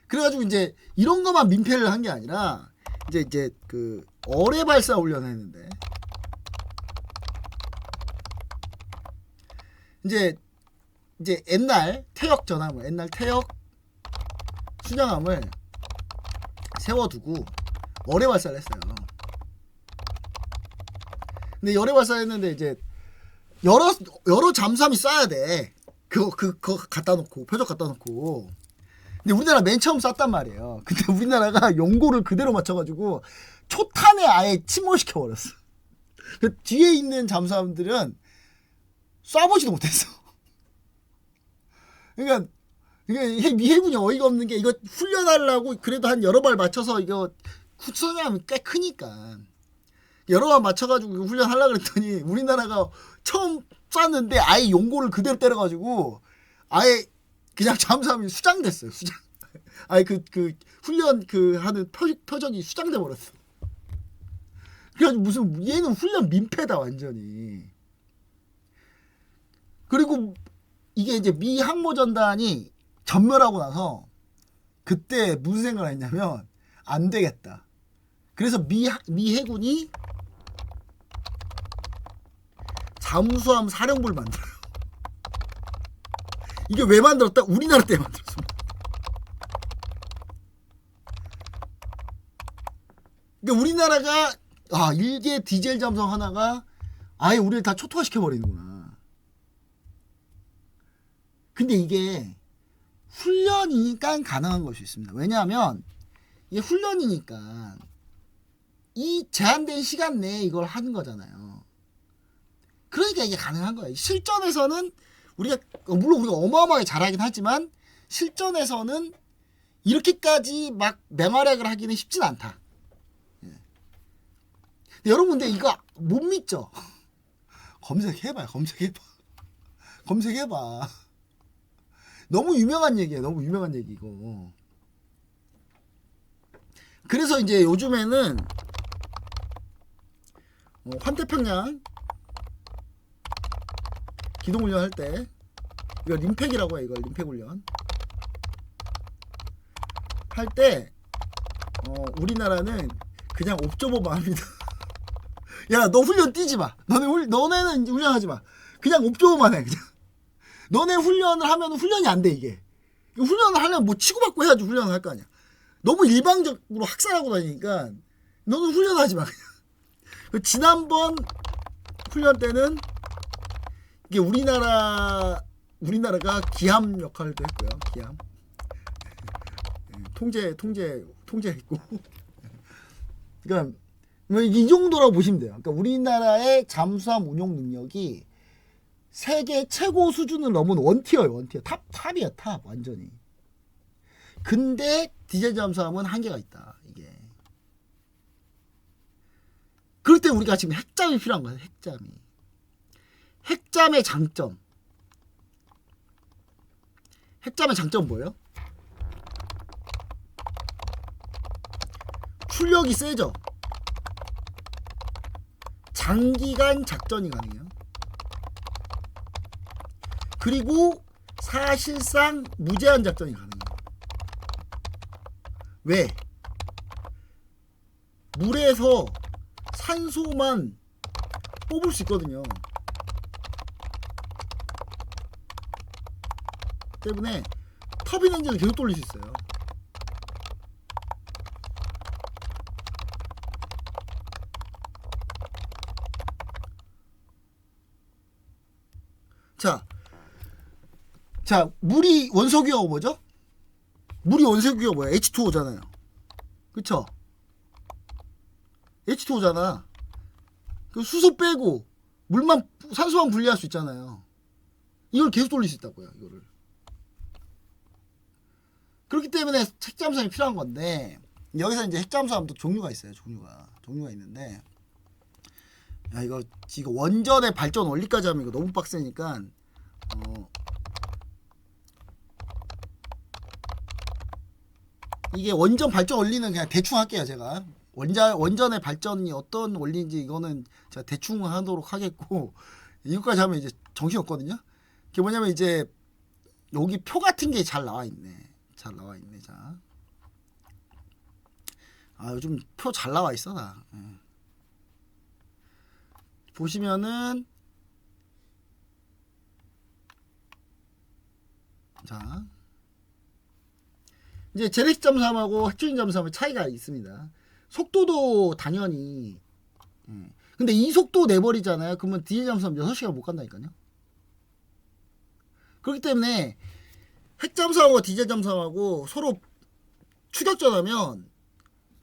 그래가지고 이제 이런 것만 민폐를 한 게 아니라 이제 그 어뢰 발사 훈련을 했는데 이제 옛날 태역 전함을 옛날 태역 순양함을 세워두고 어뢰 발사를 했어요. 근데 어뢰 발사했는데 이제 여러 잠수함이 쏴야 돼. 그거 갖다 놓고 표적 갖다 놓고. 근데 우리나라 맨 처음 쐈단 말이에요. 근데 우리나라가 용고를 그대로 맞춰가지고 초탄에 아예 침몰시켜 버렸어. 그 뒤에 있는 잠수함들은 쏴보지도 못했어. 그러니까 이게 미 해군이 어이가 없는 게 이거 훈련하려고 그래도 한 여러 발 맞춰서 이거 구성하면 꽤 크니까 여러 발 맞춰가지고 훈련하려고 그랬더니 우리나라가 처음 쐈는데 아예 용고를 그대로 때려가지고 아예 그냥 잠수함이 수장됐어요. 수장. 아예 그 훈련 하는 표적이 수장돼 버렸어. 그래가지고 무슨 얘는 훈련 민폐다 완전히. 그리고 이게 이제 미 항모전단이 전멸하고 나서 그때 무슨 생각을 했냐면 안 되겠다. 그래서 미 해군이 잠수함 사령부를 만들어요. 이게 왜 만들었다? 우리나라 때 만들었습니다. 그러니까 우리나라가 일개 디젤 잠수함 하나가 아예 우리를 다 초토화시켜 버리는구나. 근데 이게 훈련이니까 가능한 것이 있습니다. 왜냐하면 이게 훈련이니까 이 제한된 시간 내에 이걸 하는 거잖아요. 그러니까 이게 가능한 거예요. 실전에서는 물론 우리가 어마어마하게 잘하긴 하지만 실전에서는 이렇게까지 막 맹활약을 하기는 쉽진 않다. 근데 여러분 근데 이거 못 믿죠? 검색해봐. 너무 유명한 얘기예요. 너무 유명한 얘기고. 그래서 이제 요즘에는 환태평양 기동훈련 할 때 이거 림팩이라고 해. 이거 림팩훈련 할 때 우리나라는 그냥 옵저버만 합니다. 야, 너 훈련 뛰지 마. 너네는 훈련하지 마. 그냥 옵저버만 해. 그냥. 너네 훈련을 하면 훈련이 안 돼, 이게. 훈련을 하려면 뭐 치고받고 해야지 훈련을 할 거 아니야. 너무 일방적으로 학살하고 다니니까 너는 훈련하지 마, 그냥. 지난번 훈련 때는 이게 우리나라가 기함 역할도 했고요. 기함. 통제했고. 그러니까 이 정도라고 보시면 돼요. 그러니까 우리나라의 잠수함 운용 능력이 세계 최고 수준을 넘은 원티어예요. 원티어. 탑이야, 탑. 완전히. 근데 디젤 잠수함은 한계가 있다. 이게. 그럴 때 우리가 지금 핵잠이 필요한 거야. 핵잠의 장점. 핵잠의 장점 뭐예요? 출력이 세죠. 장기간 작전이 가능해요. 그리고 사실상 무제한 작전이 가능해요. 왜? 물에서 산소만 뽑을 수 있거든요. 때문에 터빈 엔진을 계속 돌릴 수 있어요. 자, 물이 원소기호가 뭐죠? 물이 원소기호가 뭐야? H2O잖아요. 그쵸? H2O잖아. 그 수소 빼고 물만 산소만 분리할 수 있잖아요. 이걸 계속 돌릴 수 있다고요. 이거를. 그렇기 때문에 핵잠수함이 필요한 건데 여기서 이제 핵잠수함도 종류가 있어요. 종류가 있는데 야 이거 원전의 발전 원리까지 하면 이거 너무 빡세니까 이게 원전 발전 원리는 그냥 대충 할게요. 제가 원전의 발전이 어떤 원리인지 이거는 제가 대충 하도록 하겠고 이거까지 하면 이제 정신이 없거든요. 그게 뭐냐면 이제 여기 표 같은 게 잘 나와 있네. 자 요즘 표 잘 나와 있어 나. 보시면은 자 이제 재래식 잠수함하고 핵추진 잠수함의 차이가 있습니다. 속도도 당연히 근데 이 속도 내버리잖아요. 그러면 디젤 잠수함 6시간 못 간다니까요. 그렇기 때문에 핵 잠수함하고 디젤 잠수함하고 서로 추격전하면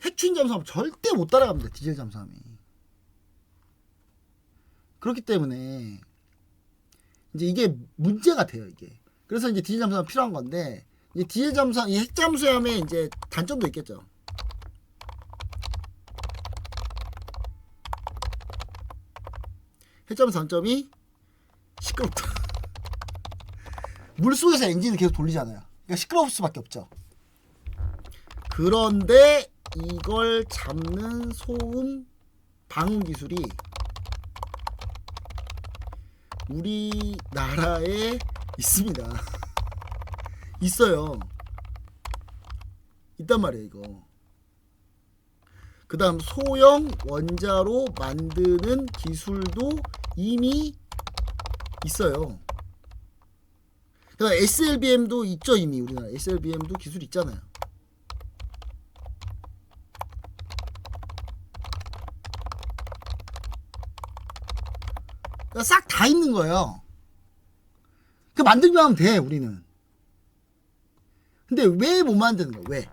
핵추진 잠수함 절대 못 따라갑니다. 디젤 잠수함이. 그렇기 때문에 이제 이게 문제가 돼요. 이게. 그래서 이제 디젤 잠수함 필요한 건데 이 디젤 잠수함, 이 핵 잠수함의 이제 단점도 있겠죠. 핵 잠수함 단점이 시끄럽다. 물속에서 엔진을 계속 돌리잖아요. 그러니까 시끄러울 수밖에 없죠. 그런데 이걸 잡는 소음 방음 기술이 우리나라에 있습니다. 있어요. 있단 말이에요 이거. 그 다음 소형 원자로 만드는 기술도 이미 있어요. 그러니까 SLBM도 있죠. 이미 우리나라 SLBM도 기술 있잖아요. 그러니까 싹 다 있는 거예요. 그 만들기만 하면 돼 우리는. 근데 왜 못 만드는 거야? 왜?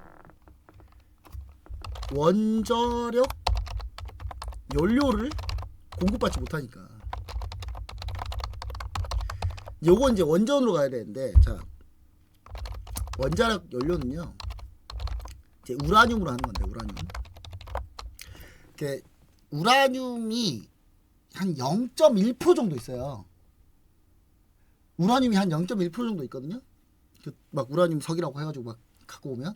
원자력 연료를 공급받지 못하니까. 요거 이제 원전으로 가야 되는데, 자, 원자력 연료는요, 이제 우라늄으로 하는 건데, 우라늄. 이렇게 우라늄이 한 0.1% 정도 있어요. 우라늄이 한 0.1% 정도 있거든요. 막 우라늄 석이라고 해가지고 막 갖고 오면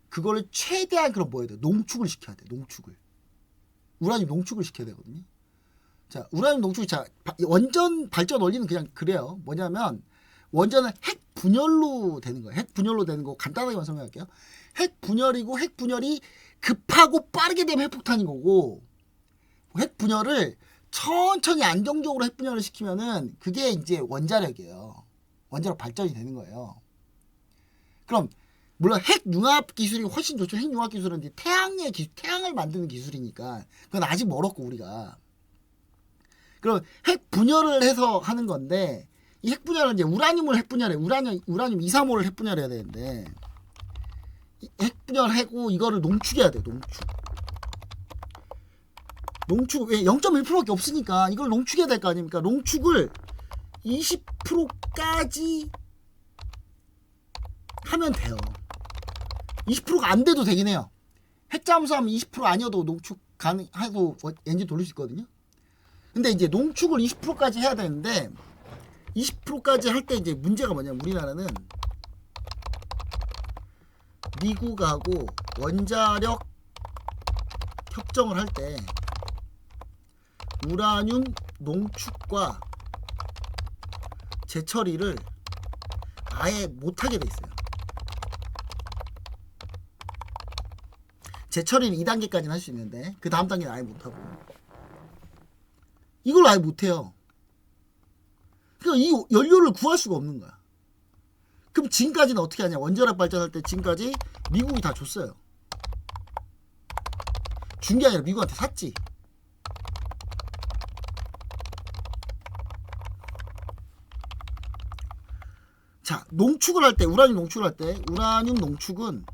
그거를 최대한 그럼 뭐 해야 돼? 농축을 시켜야 돼. 농축을. 우라늄 농축을 시켜야 되거든요. 자, 우라늄 농축이 자 원전 발전 원리는 그냥 그래요. 뭐냐면 원전은 핵 분열로 되는 거예요. 핵 분열로 되는 거 간단하게만 설명할게요. 핵 분열이고 핵 분열이 급하고 빠르게 되면 핵폭탄인 거고 핵 분열을 천천히 안정적으로 핵 분열을 시키면은 그게 이제 원자력이에요. 원자력 발전이 되는 거예요. 그럼 물론 핵 융합 기술이 훨씬 좋죠. 핵 융합 기술은 이제 태양을 만드는 기술이니까 그건 아직 멀었고 우리가. 그럼 핵 분열을 해서 하는 건데 이 핵 분열은 이제 우라늄을 핵 분열해. 우라늄 235를 핵 분열해야 되는데 핵 분열하고 이거를 농축해야 돼. 농축 왜 0.1%밖에 없으니까 이걸 농축해야 될 거 아닙니까? 농축을 20%까지 하면 돼요. 20%가 안 돼도 되긴 해요. 핵잠수함 20% 아니어도 농축 가능해도 엔진 돌릴 수 있거든요. 근데 이제 농축을 20%까지 해야 되는데 20%까지 할 때 이제 문제가 뭐냐면 우리나라는 미국하고 원자력 협정을 할 때 우라늄 농축과 재처리를 아예 못하게 돼 있어요. 재처리는 2단계까지는 할 수 있는데 그 다음 단계는 아예 못하고 이걸 아예 못해요. 그러니까 이 연료를 구할 수가 없는 거야. 그럼 지금까지는 어떻게 하냐. 원자력 발전할 때 지금까지 미국이 다 줬어요. 준 게 아니라 미국한테 샀지. 자, 농축을 할 때, 우라늄 농축을 할 때, 우라늄 농축은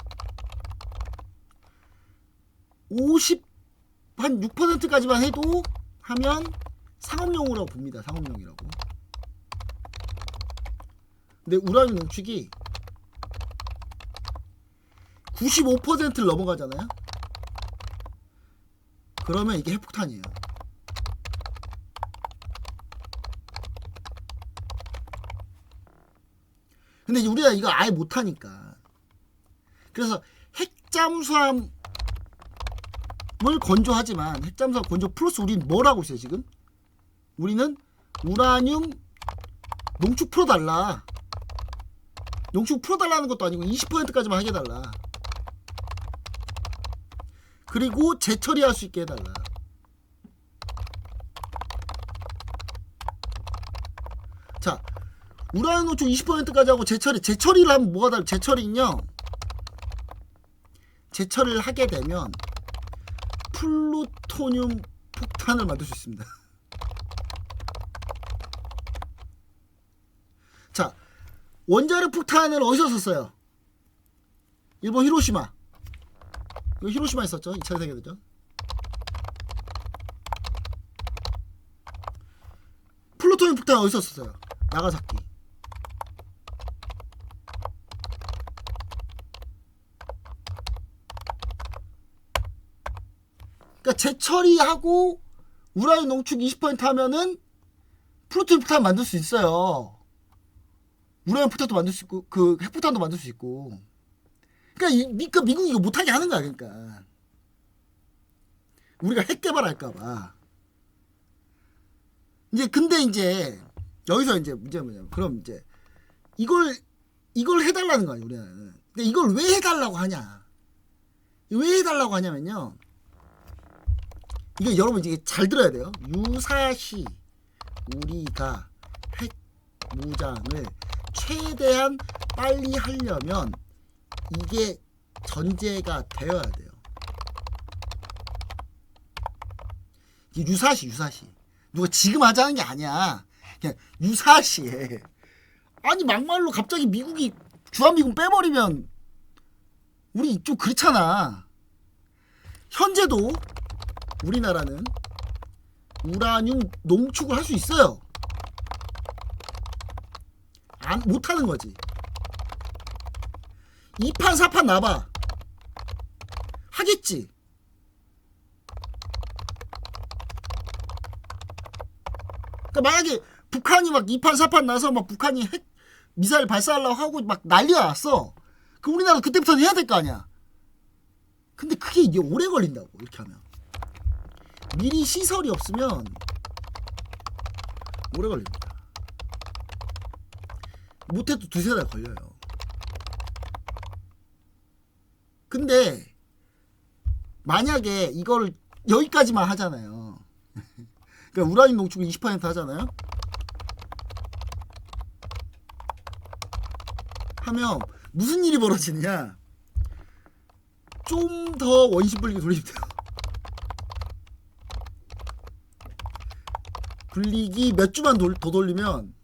한 6%까지만 해도 하면 상업용이라고 봅니다. 상업용이라고. 근데 우라늄 농축이 95%를 넘어가잖아요. 그러면 이게 핵폭탄이에요. 근데 이제 우리가 이거 아예 못하니까. 그래서 핵잠수함을 건조하지만 핵잠수함 건조 플러스 우리는 뭘 하고 있어요 지금? 우리는 우라늄 농축 풀어달라. 농축 풀어달라는 것도 아니고 20%까지만 하게 해달라. 그리고 재처리할 수 있게 해달라. 자, 우라늄 농축 20%까지 하고 재처리를 하면 뭐가 달라? 재처리는요, 재처리를 하게 되면 플루토늄 폭탄을 만들 수 있습니다. 자, 원자력 폭탄을 어디서 썼어요? 일본 히로시마. 이거 히로시마에 있었죠? 2차 세계대전. 플루토늄 폭탄 어디서 썼어요? 나가사키. 그러니까 재처리하고 우라늄 농축 20% 하면은 플루토늄 폭탄 만들 수 있어요. 우라늄 폭탄도 만들 수 있고 그 핵폭탄도 만들 수 있고. 그러니까 미국이 이거 못하게 하는 거야. 그러니까 우리가 핵 개발할까봐. 이제 근데 이제 여기서 이제 문제가 뭐냐면, 그럼 이제 이걸 해달라는 거 아니야 우리는. 근데 이걸 왜 해달라고 하냐? 왜 해달라고 하냐면요, 이거 여러분 이게 잘 들어야 돼요. 유사시 우리가 핵 무장을 최대한 빨리 하려면 이게 전제가 되어야 돼요. 이게 유사시 누가 지금 하자는 게 아니야. 그냥 유사시에. 아니 막말로 갑자기 미국이 주한미군 빼버리면 우리 좀 그렇잖아. 현재도 우리나라는 우라늄 농축을 할 수 있어요. 못하는 거지. 2판 4판 나봐. 하겠지. 그러니까 만약에 북한이 막 2판 4판 나서 막 북한이 핵 미사일 발사하려고 하고 막 난리가 났어. 그럼 우리나라 그때부터는 해야 될 거 아니야. 근데 그게 이게 오래 걸린다고. 이렇게 하면 미리 시설이 없으면 오래 걸립니다. 못해도 두세 달 걸려요. 근데 만약에 이걸 여기까지만 하잖아요. 그러니까 우라늄 농축을 20% 하잖아요. 하면 무슨 일이 벌어지느냐? 좀 더 원심 분리기 돌리면 돼요. 분리기 몇 주만 더 돌리면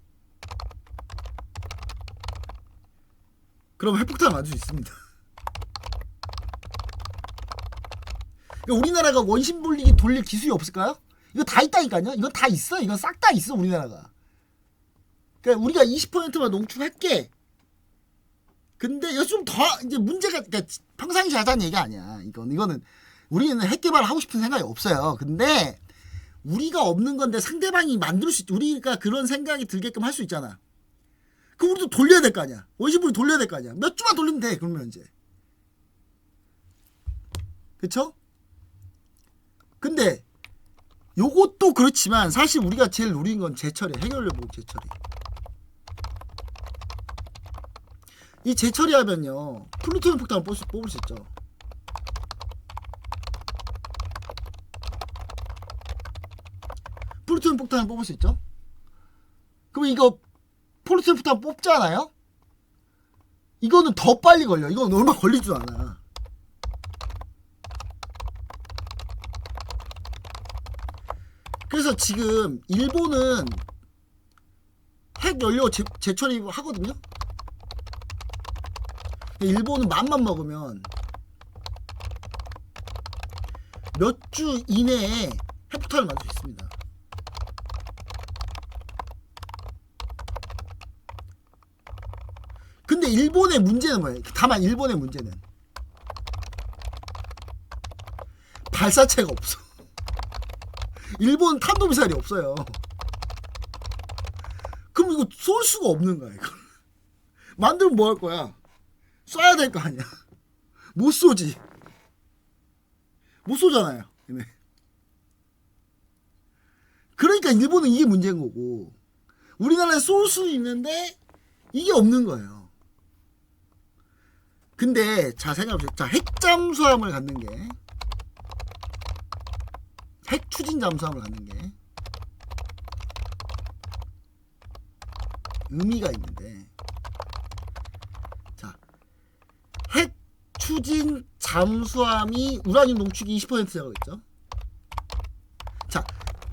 그럼 핵폭탄을 만들 수 있습니다. 그러니까 우리나라가 원심 분리기 돌릴 기술이 없을까요? 이거 다 있다니까요. 이건 다 있어. 이건 싹 다 있어 우리나라가. 그러니까 우리가 20%만 농축할게. 근데 이거 좀 더 이제 문제가, 그러니까 평상시 하자는 얘기 아니야. 이거는 우리는 핵 개발을 하고 싶은 생각이 없어요. 근데 우리가 없는 건데 상대방이 만들 수 있, 우리가 그런 생각이 들게끔 할 수 있잖아. 그럼 우리도 돌려야 될 거 아니야. 원심분리 돌려야 될 거 아니야. 몇 주만 돌리면 돼. 그러면 이제. 그쵸? 근데 요것도 그렇지만 사실 우리가 제일 노린 건 재처리, 해결해보고 재처리. 이 재처리하면요 플루토늄 폭탄을 뽑을 수 있죠. 플루토늄 폭탄을 뽑을 수 있죠. 그럼 이거 플루토늄 폭탄 뽑잖아요. 이거는 더 빨리 걸려. 이거는 얼마 걸리지도 않아. 그래서 지금 일본은 핵 연료 재처리 하거든요. 일본은 맘만 먹으면 몇 주 이내에 핵폭탄을 만들 수 있습니다. 근데 일본의 문제는 뭐예요? 다만 일본의 문제는 발사체가 없어. 일본 탄도미사일이 없어요. 그럼 이거 쏠 수가 없는 거야 이거. 만들면 뭐 할 거야? 쏴야 될 거 아니야. 못 쏘지. 못 쏘잖아요. 네. 그러니까 일본은 이게 문제인 거고, 우리나라에 쏠 수 있는데 이게 없는 거예요. 근데 자 생각해보세요. 자, 핵잠수함을 갖는 게, 핵 추진 잠수함을 갖는 게 의미가 있는데, 자, 핵 추진 잠수함이 우라늄 농축이 20%라고 했죠. 자,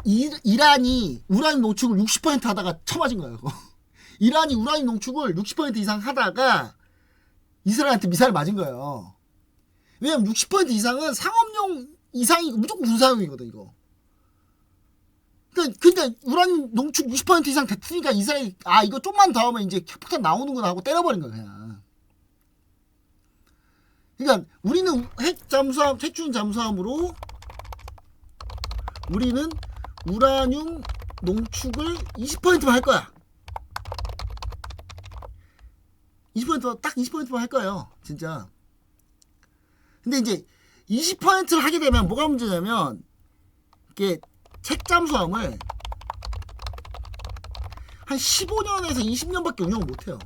이란이 우라늄 농축을 60% 하다가 처맞은 거예요. 이란이 우라늄 농축을 60% 이상 하다가 이스라엘한테 미사일 맞은 거예요. 왜냐면 60% 이상은 상업용 이상이 무조건 군사용이거든 이거. 그러니까 우라늄 농축 60% 이상 됐으니까 이스라엘이 이거 좀만 더 하면 이제 핵폭탄 나오는구나 하고 때려버린 거야 그냥. 그러니까 우리는 핵 잠수함, 핵추진 잠수함으로 우리는 우라늄 농축을 20%만 할 거야. 20%만 딱 20%만 할 거예요, 진짜. 근데 이제 20%를 하게 되면 뭐가 문제냐면, 이게 핵 잠수함을 한 15년에서 20년밖에 운영을 못 해요.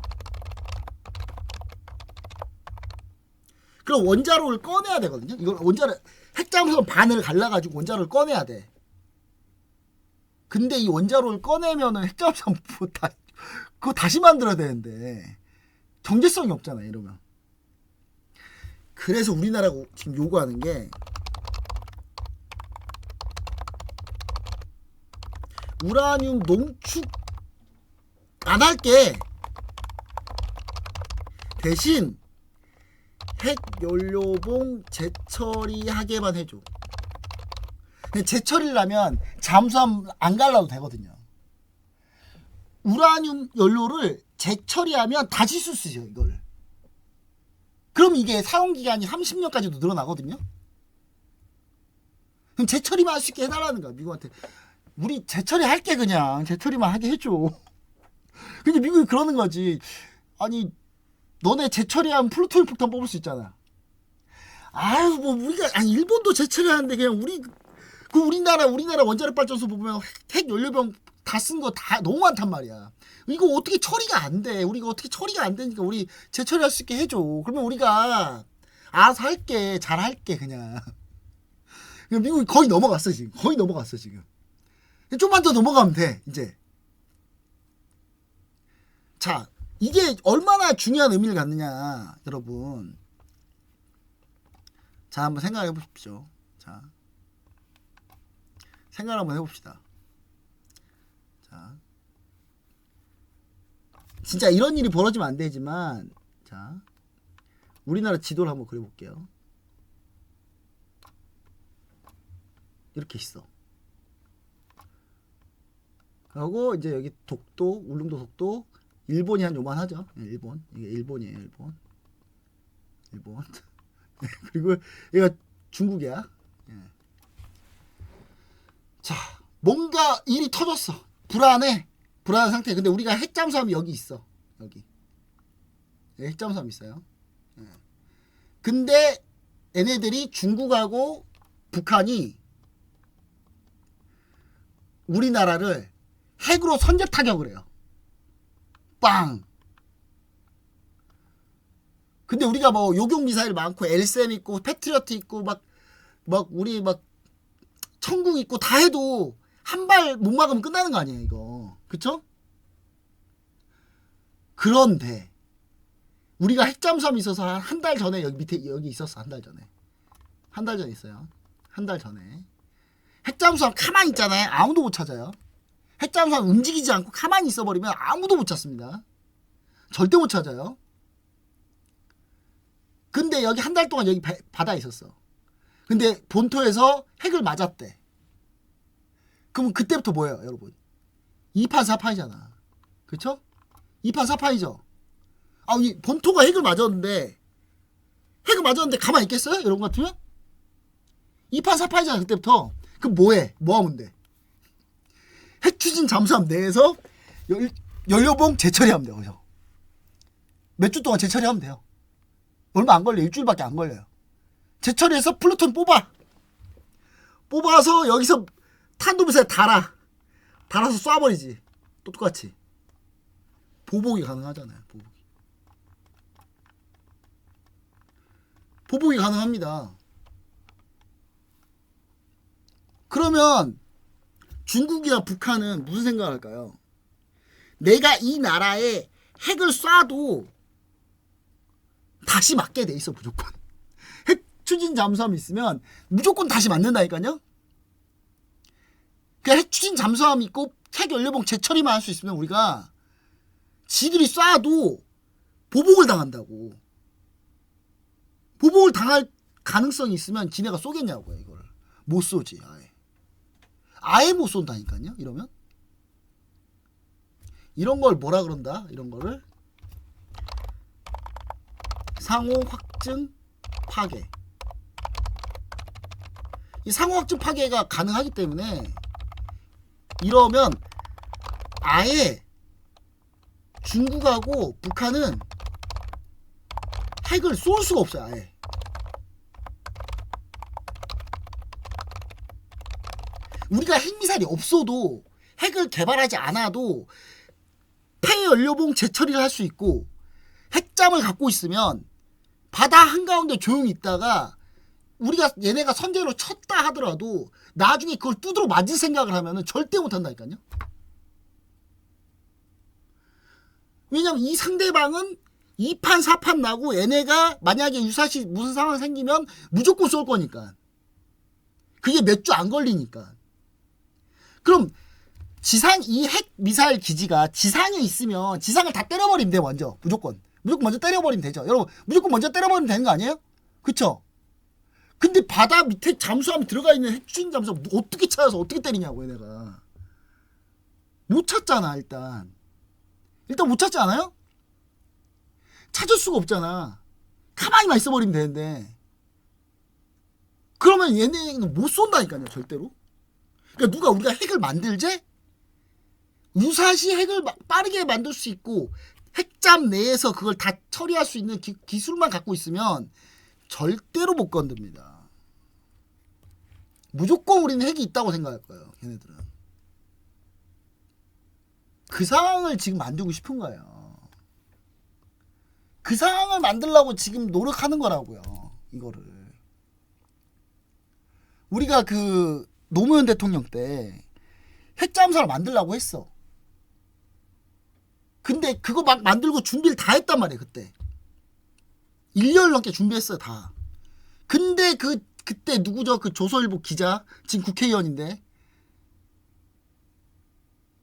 그럼 원자로를 꺼내야 되거든요. 이걸 원자로 핵 잠수함 반을 갈라가지고 원자로를 꺼내야 돼. 근데 이 원자로를 꺼내면은 핵 잠수함 그거 다시 만들어야 되는데 경제성이 없잖아 이러면. 그래서 우리나라가 지금 요구하는 게, 우라늄 농축 안 할게, 대신 핵 연료봉 재처리하게만 해줘. 근데 재처리를 하면 잠수함 안 갈라도 되거든요. 우라늄 연료를 재처리하면 다시 쓸 수 있어요 이걸. 그럼 이게 사용기간이 30년까지도 늘어나거든요. 그럼 재처리만 할 수 있게 해달라는 거야 미국한테. 우리 재처리 할게, 그냥 재처리만 하게 해줘. 근데 미국이 그러는 거지. 아니 너네 재처리하면 플루토늄 폭탄 뽑을 수 있잖아. 아유 뭐 우리가, 아니 일본도 재처리하는데 그냥 우리나라 원자력 발전소 보면 핵 연료병 다 쓴 거 다 너무 많단 말이야. 이거 어떻게 처리가 안 돼? 우리가 어떻게 처리가 안 되니까 우리 재처리할 수 있게 해줘. 그러면 우리가 알아서 할게, 잘 할게 그냥. 미국이 거의 넘어갔어 지금. 거의 넘어갔어 지금. 좀만 더 넘어가면 돼 이제. 자, 이게 얼마나 중요한 의미를 갖느냐 여러분. 자, 한번 생각해 보십시오. 자, 생각 한번 해봅시다. 자, 진짜 이런 일이 벌어지면 안 되지만, 자, 우리나라 지도를 한번 그려볼게요. 이렇게 있어. 그리고 이제 여기 독도, 울릉도 독도, 일본이 한 요만하죠. 일본, 이게 일본이에요. 일본. 그리고 얘가 중국이야. 자, 뭔가 일이 터졌어. 불안한 상태. 근데 우리가 핵잠수함이 여기 있어. 여기 핵잠수함 있어요. 근데 얘네들이, 중국하고 북한이 우리나라를 핵으로 선제 타격을 해요. 빵. 근데 우리가 뭐 요격 미사일 많고 LSM 있고 패트리어트 있고 막 우리 막 천궁 있고 다 해도 한 발 못 막으면 끝나는 거 아니에요 이거. 그쵸? 그런데 우리가 핵잠수함이 있어서 한 달 전에 여기 밑에 여기 있었어. 한 달 전에 있어요. 한 달 전에 핵잠수함 가만히 있잖아요. 아무도 못 찾아요. 핵잠수함 움직이지 않고 가만히 있어버리면 아무도 못 찾습니다. 절대 못 찾아요. 근데 여기 한 달 동안 여기 바다에 있었어. 근데 본토에서 핵을 맞았대. 그럼 그때부터 뭐예요 여러분? 2판 4판이잖아. 그쵸? 2판 4판이죠. 아, 이 본토가 핵을 맞았는데 가만히 있겠어요? 여러분 같으면? 2판 4판이잖아 그때부터. 그럼 뭐해? 뭐 하면 돼? 핵 추진 잠수함 내에서 연료봉 재처리하면 돼요. 그죠? 몇 주 동안 재처리하면 돼요. 얼마 안 걸려요. 일주일밖에 안 걸려요. 재처리해서 플루톤 뽑아서 여기서 탄도미사일 달아서 쏴버리지. 똑같이 보복이 가능하잖아요. 보복이 가능합니다. 그러면 중국이나 북한은 무슨 생각을 할까요? 내가 이 나라에 핵을 쏴도 다시 맞게 돼 있어. 무조건 핵 추진 잠수함이 있으면 무조건 다시 맞는다니까요. 그 핵 추진 잠수함 있고 핵 연료봉 재처리만 할 수 있으면 우리가 지들이 쏴도 보복을 당한다고. 보복을 당할 가능성이 있으면 지네가 쏘겠냐고요. 이걸 못 쏘지. 아예 못 쏜다니까요. 이러면 이런 걸 뭐라 그런다? 이런 거를 상호 확증 파괴. 이 상호 확증 파괴가 가능하기 때문에 이러면 아예 중국하고 북한은 핵을 쏠 수가 없어요. 아예. 우리가 핵미사일이 없어도 핵을 개발하지 않아도 폐연료봉 재처리를 할 수 있고 핵잠을 갖고 있으면 바다 한가운데 조용히 있다가 우리가 얘네가 선제로 쳤다 하더라도 나중에 그걸 두드러 맞을 생각을 하면은 절대 못한다니까요. 왜냐면 이 상대방은 2판 4판 나고 얘네가 만약에 유사시 무슨 상황 생기면 무조건 쏠 거니까. 그게 몇 주 안 걸리니까. 그럼 이 핵 미사일 기지가 지상에 있으면 지상을 다 때려버리면 돼. 무조건 먼저 때려버리면 되죠. 여러분 무조건 먼저 때려버리면 되는 거 아니에요? 그쵸? 근데 바다 밑에 잠수함이 들어가 있는 핵추진 잠수함 어떻게 찾아서 어떻게 때리냐고 얘네가. 못 찾잖아. 일단 못 찾지 않아요? 찾을 수가 없잖아. 가만히만 있어버리면 되는데. 그러면 얘네는 못 쏜다니까요. 절대로. 그러니까 누가 우리가 핵을 만들지? 유사시 핵을 빠르게 만들 수 있고 핵잠 내에서 그걸 다 처리할 수 있는 기술만 갖고 있으면 절대로 못 건듭니다. 무조건 우리는 핵이 있다고 생각할 거예요. 걔네들은. 그 상황을 지금 만들고 싶은 거예요. 그 상황을 만들려고 지금 노력하는 거라고요. 이거를. 우리가 그 노무현 대통령 때 핵잠수함을 만들려고 했어. 근데 그거 막 만들고 준비를 다 했단 말이에요. 그때 1년 넘게 준비했어요. 다. 근데 그때 누구죠? 그 조선일보 기자 지금 국회의원인데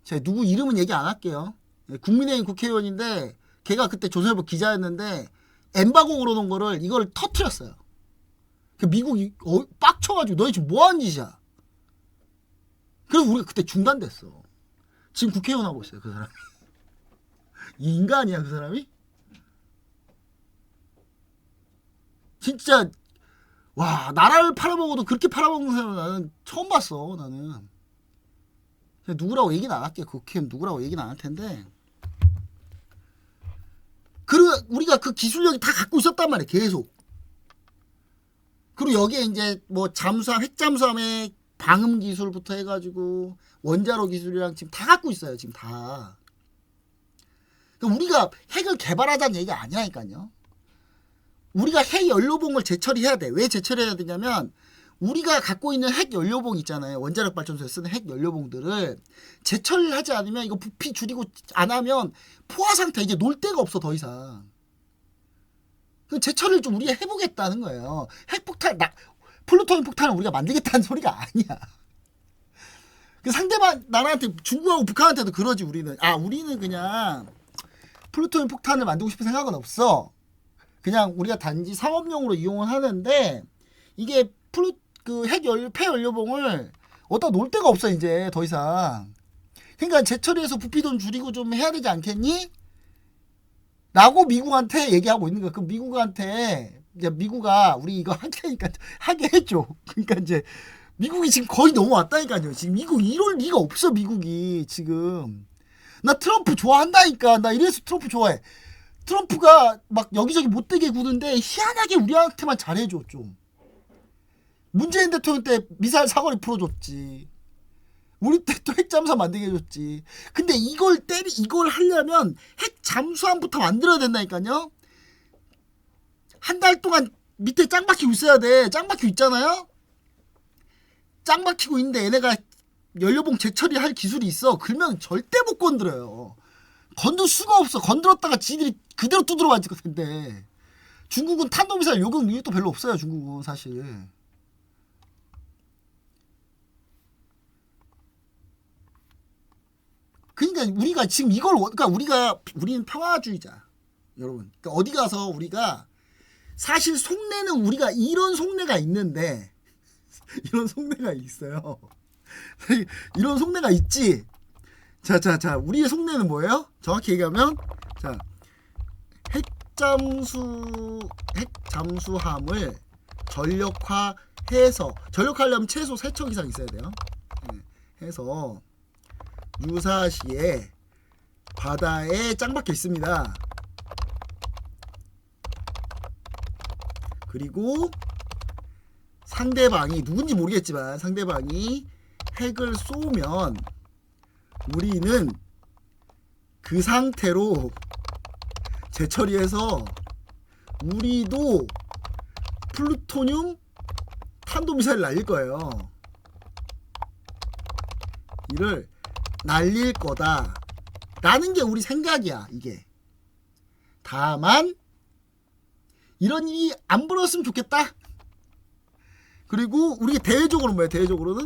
제가 누구 이름은 얘기 안 할게요. 국민의힘 국회의원인데 걔가 그때 조선일보 기자였는데 엠바고 걸어놓은 거를 이걸 터트렸어요. 미국이 빡쳐가지고 너희 지금 뭐하는 짓이야. 그래서 우리가 그때 중단됐어. 지금 국회의원 하고 있어요. 그 사람이. 이 인간이야 그 사람이? 진짜 와 나라를 팔아먹어도 그렇게 팔아먹는 사람은 나는 처음 봤어. 나는 누구라고 얘기는 안 할게. 국회의원 누구라고 얘기는 안 할 텐데 우리가 그 기술력이 다 갖고 있었단 말이야. 계속. 그리고 여기에 이제 뭐 핵잠수함의 방음 기술부터 해가지고 원자로 기술이랑 지금 다 갖고 있어요. 지금 다. 우리가 핵을 개발하자는 얘기가 아니라니까요. 우리가 핵 연료봉을 재처리해야 돼. 왜 재처리해야 되냐면 우리가 갖고 있는 핵 연료봉 있잖아요. 원자력 발전소에 쓰는 핵 연료봉들을 재처리를 하지 않으면 이거 부피 줄이고 안 하면 포화 상태 이제 놀 데가 없어 더 이상. 그 재처리를 좀 우리가 해보겠다는 거예요. 핵폭탄 플루토늄 폭탄을 우리가 만들겠다는 소리가 아니야. 그 상대방 나라한테 중국하고 북한한테도 그러지 우리는. 우리는 그냥 플루토늄 폭탄을 만들고 싶은 생각은 없어. 그냥 우리가 단지 상업용으로 이용을 하는데 이게 폐연료봉을 어디다 놓을 데가 없어 이제 더 이상. 그러니까 재처리해서 부피 좀 줄이고 좀 해야 되지 않겠니? 라고 미국한테 얘기하고 있는 거야. 그 미국한테 이제 미국아 우리 이거 하니까 하게 해줘. 그러니까 이제 미국이 지금 거의 넘어왔다니까요. 지금 미국 이럴 리가 없어. 미국이 지금 나 트럼프 좋아한다니까. 나 이래서 트럼프 좋아해. 트럼프가 막 여기저기 못되게 구는데 희한하게 우리한테만 잘해줘 좀. 문재인 대통령 때 미사일 사거리 풀어줬지. 우리 때 또 핵 잠수함 만들게 해줬지. 근데 이걸 하려면 핵 잠수함부터 만들어야 된다니까요. 한 달 동안 밑에 짱 박히고 있어야 돼. 짱 박히고 있잖아요. 짱 박히고 있는데 얘네가 연료봉 재처리할 기술이 있어. 그러면 절대 못 건드려요. 건들 수가 없어. 건드렸다가 지들이 그대로 두드려 맞을 텐데. 중국은 탄도미사일 요격 능력도 별로 없어요. 중국은 사실. 그러니까 우리가 지금 이걸 그러니까 우리는 평화주의자 여러분. 그러니까 어디 가서 우리가 사실 속내는 우리가 이런 속내가 있는데 이런 속내가 있어요. 이런 속내가 있지. 자, 우리의 속내는 뭐예요? 정확히 얘기하면 자 핵잠수함을 전력화하려면 최소 3척 이상 있어야 돼요. 해서 유사시에 바다에 짱 박혀 있습니다. 그리고 상대방이 누군지 모르겠지만 상대방이 핵을 쏘면 우리는 그 상태로 재처리해서 우리도 플루토늄 탄도미사일 날릴 거예요. 이를 날릴 거다 라는 게 우리 생각이야. 이게 다만 이런 일이 안 벌어졌으면 좋겠다. 그리고 우리 대외적으로 뭐야? 대외적으로는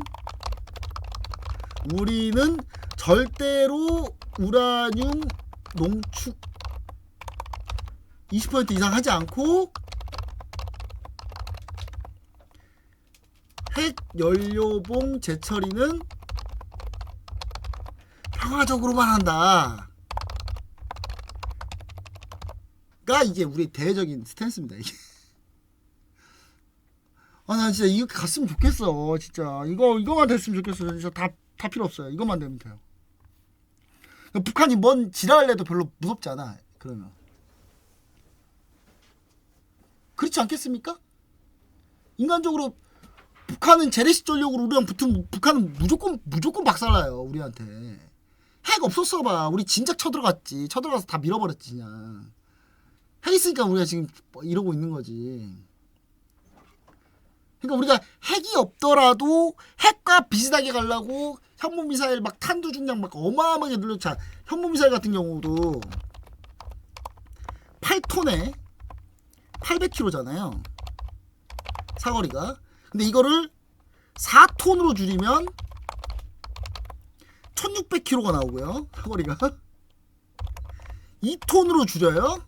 우리는 절대로 우라늄 농축 20% 이상 하지 않고 핵 연료봉 재처리는 평화적으로만 한다. 가 이제 우리 대외적인 스탠스입니다. 이게. 나 진짜 이거 갔으면 좋겠어. 진짜 이거만 됐으면 좋겠어. 진짜 다 필요 없어요. 이것만 되면 돼요. 북한이 뭔 지랄해도 별로 무섭지 않아. 그러면 그렇지 않겠습니까? 인간적으로 북한은 재래식 전력으로 우리랑 붙으면 북한은 무조건 박살나요. 우리한테 핵 없었어봐. 우리 진작 쳐들어갔지. 쳐들어가서 다 밀어버렸지 그냥. 핵 있으니까 우리가 지금 이러고 있는 거지. 그러니까 우리가 핵이 없더라도 핵과 비슷하게 가려고 현무미사일 막 탄두 중량 막 어마어마하게 늘려. 자, 현무미사일 같은 경우도 8톤에 800km잖아요. 사거리가. 근데 이거를 4톤으로 줄이면 1600km가 나오고요. 사거리가. 2톤으로 줄여요.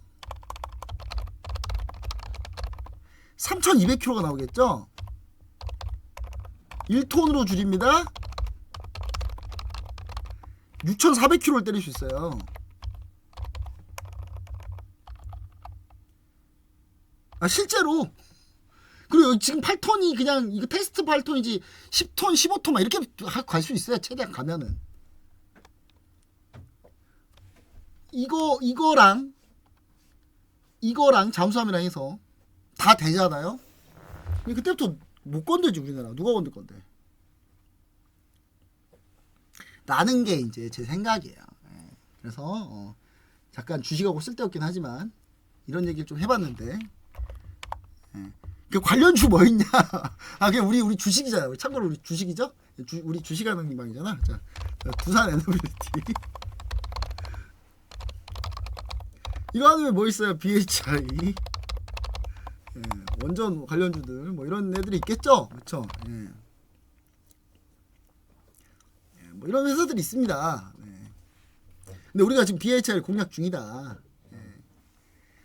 3200km가 나오겠죠. 1톤으로 줄입니다. 6400km를 때릴 수 있어요. 실제로. 그리고 지금 8톤이 그냥 이거 테스트 8톤이지 10톤 15톤 막 이렇게 갈 수 있어요. 최대한 가면은. 이거랑 잠수함이랑 해서 다 되잖아요. 그때부터 못 건들지 우리나라. 누가 건들 건데? 라는 게 이제 제 생각이에요. 그래서 잠깐 주식하고 쓸데없긴 하지만 이런 얘기를 좀 해봤는데 그 관련주 뭐 있냐? 그냥 우리 주식이잖아요. 참고로 우리 주식이죠? 우리 주식하는 방이잖아. 자, 두산 에너빌리티. 이거 하면 뭐 있어요? BHI. 원전 관련주들 뭐 이런 애들이 있겠죠, 그렇죠? 뭐 이런 회사들이 있습니다. 근데 우리가 지금 BHI를 공략 중이다.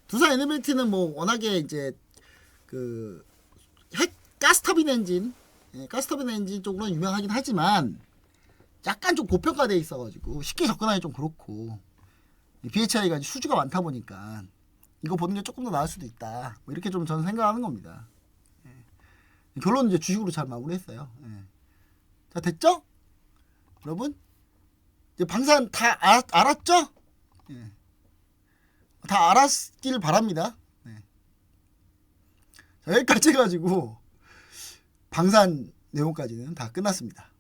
두산 에너빌리티는 뭐 워낙에 이제 그 핵 가스터빈 엔진, 가스터빈 엔진 쪽으로는 유명하긴 하지만 약간 좀 고평가되어 있어가지고 쉽게 접근하기 좀 그렇고. BHI가 수주가 많다 보니까 이거 보는 게 조금 더 나을 수도 있다. 뭐 이렇게 좀 저는 생각하는 겁니다. 예. 결론은 이제 주식으로 잘 마무리했어요. 예. 자, 됐죠? 여러분 이제 방산 다 알았죠? 예. 다 알았길 바랍니다. 예. 자, 여기까지 해가지고 방산 내용까지는 다 끝났습니다.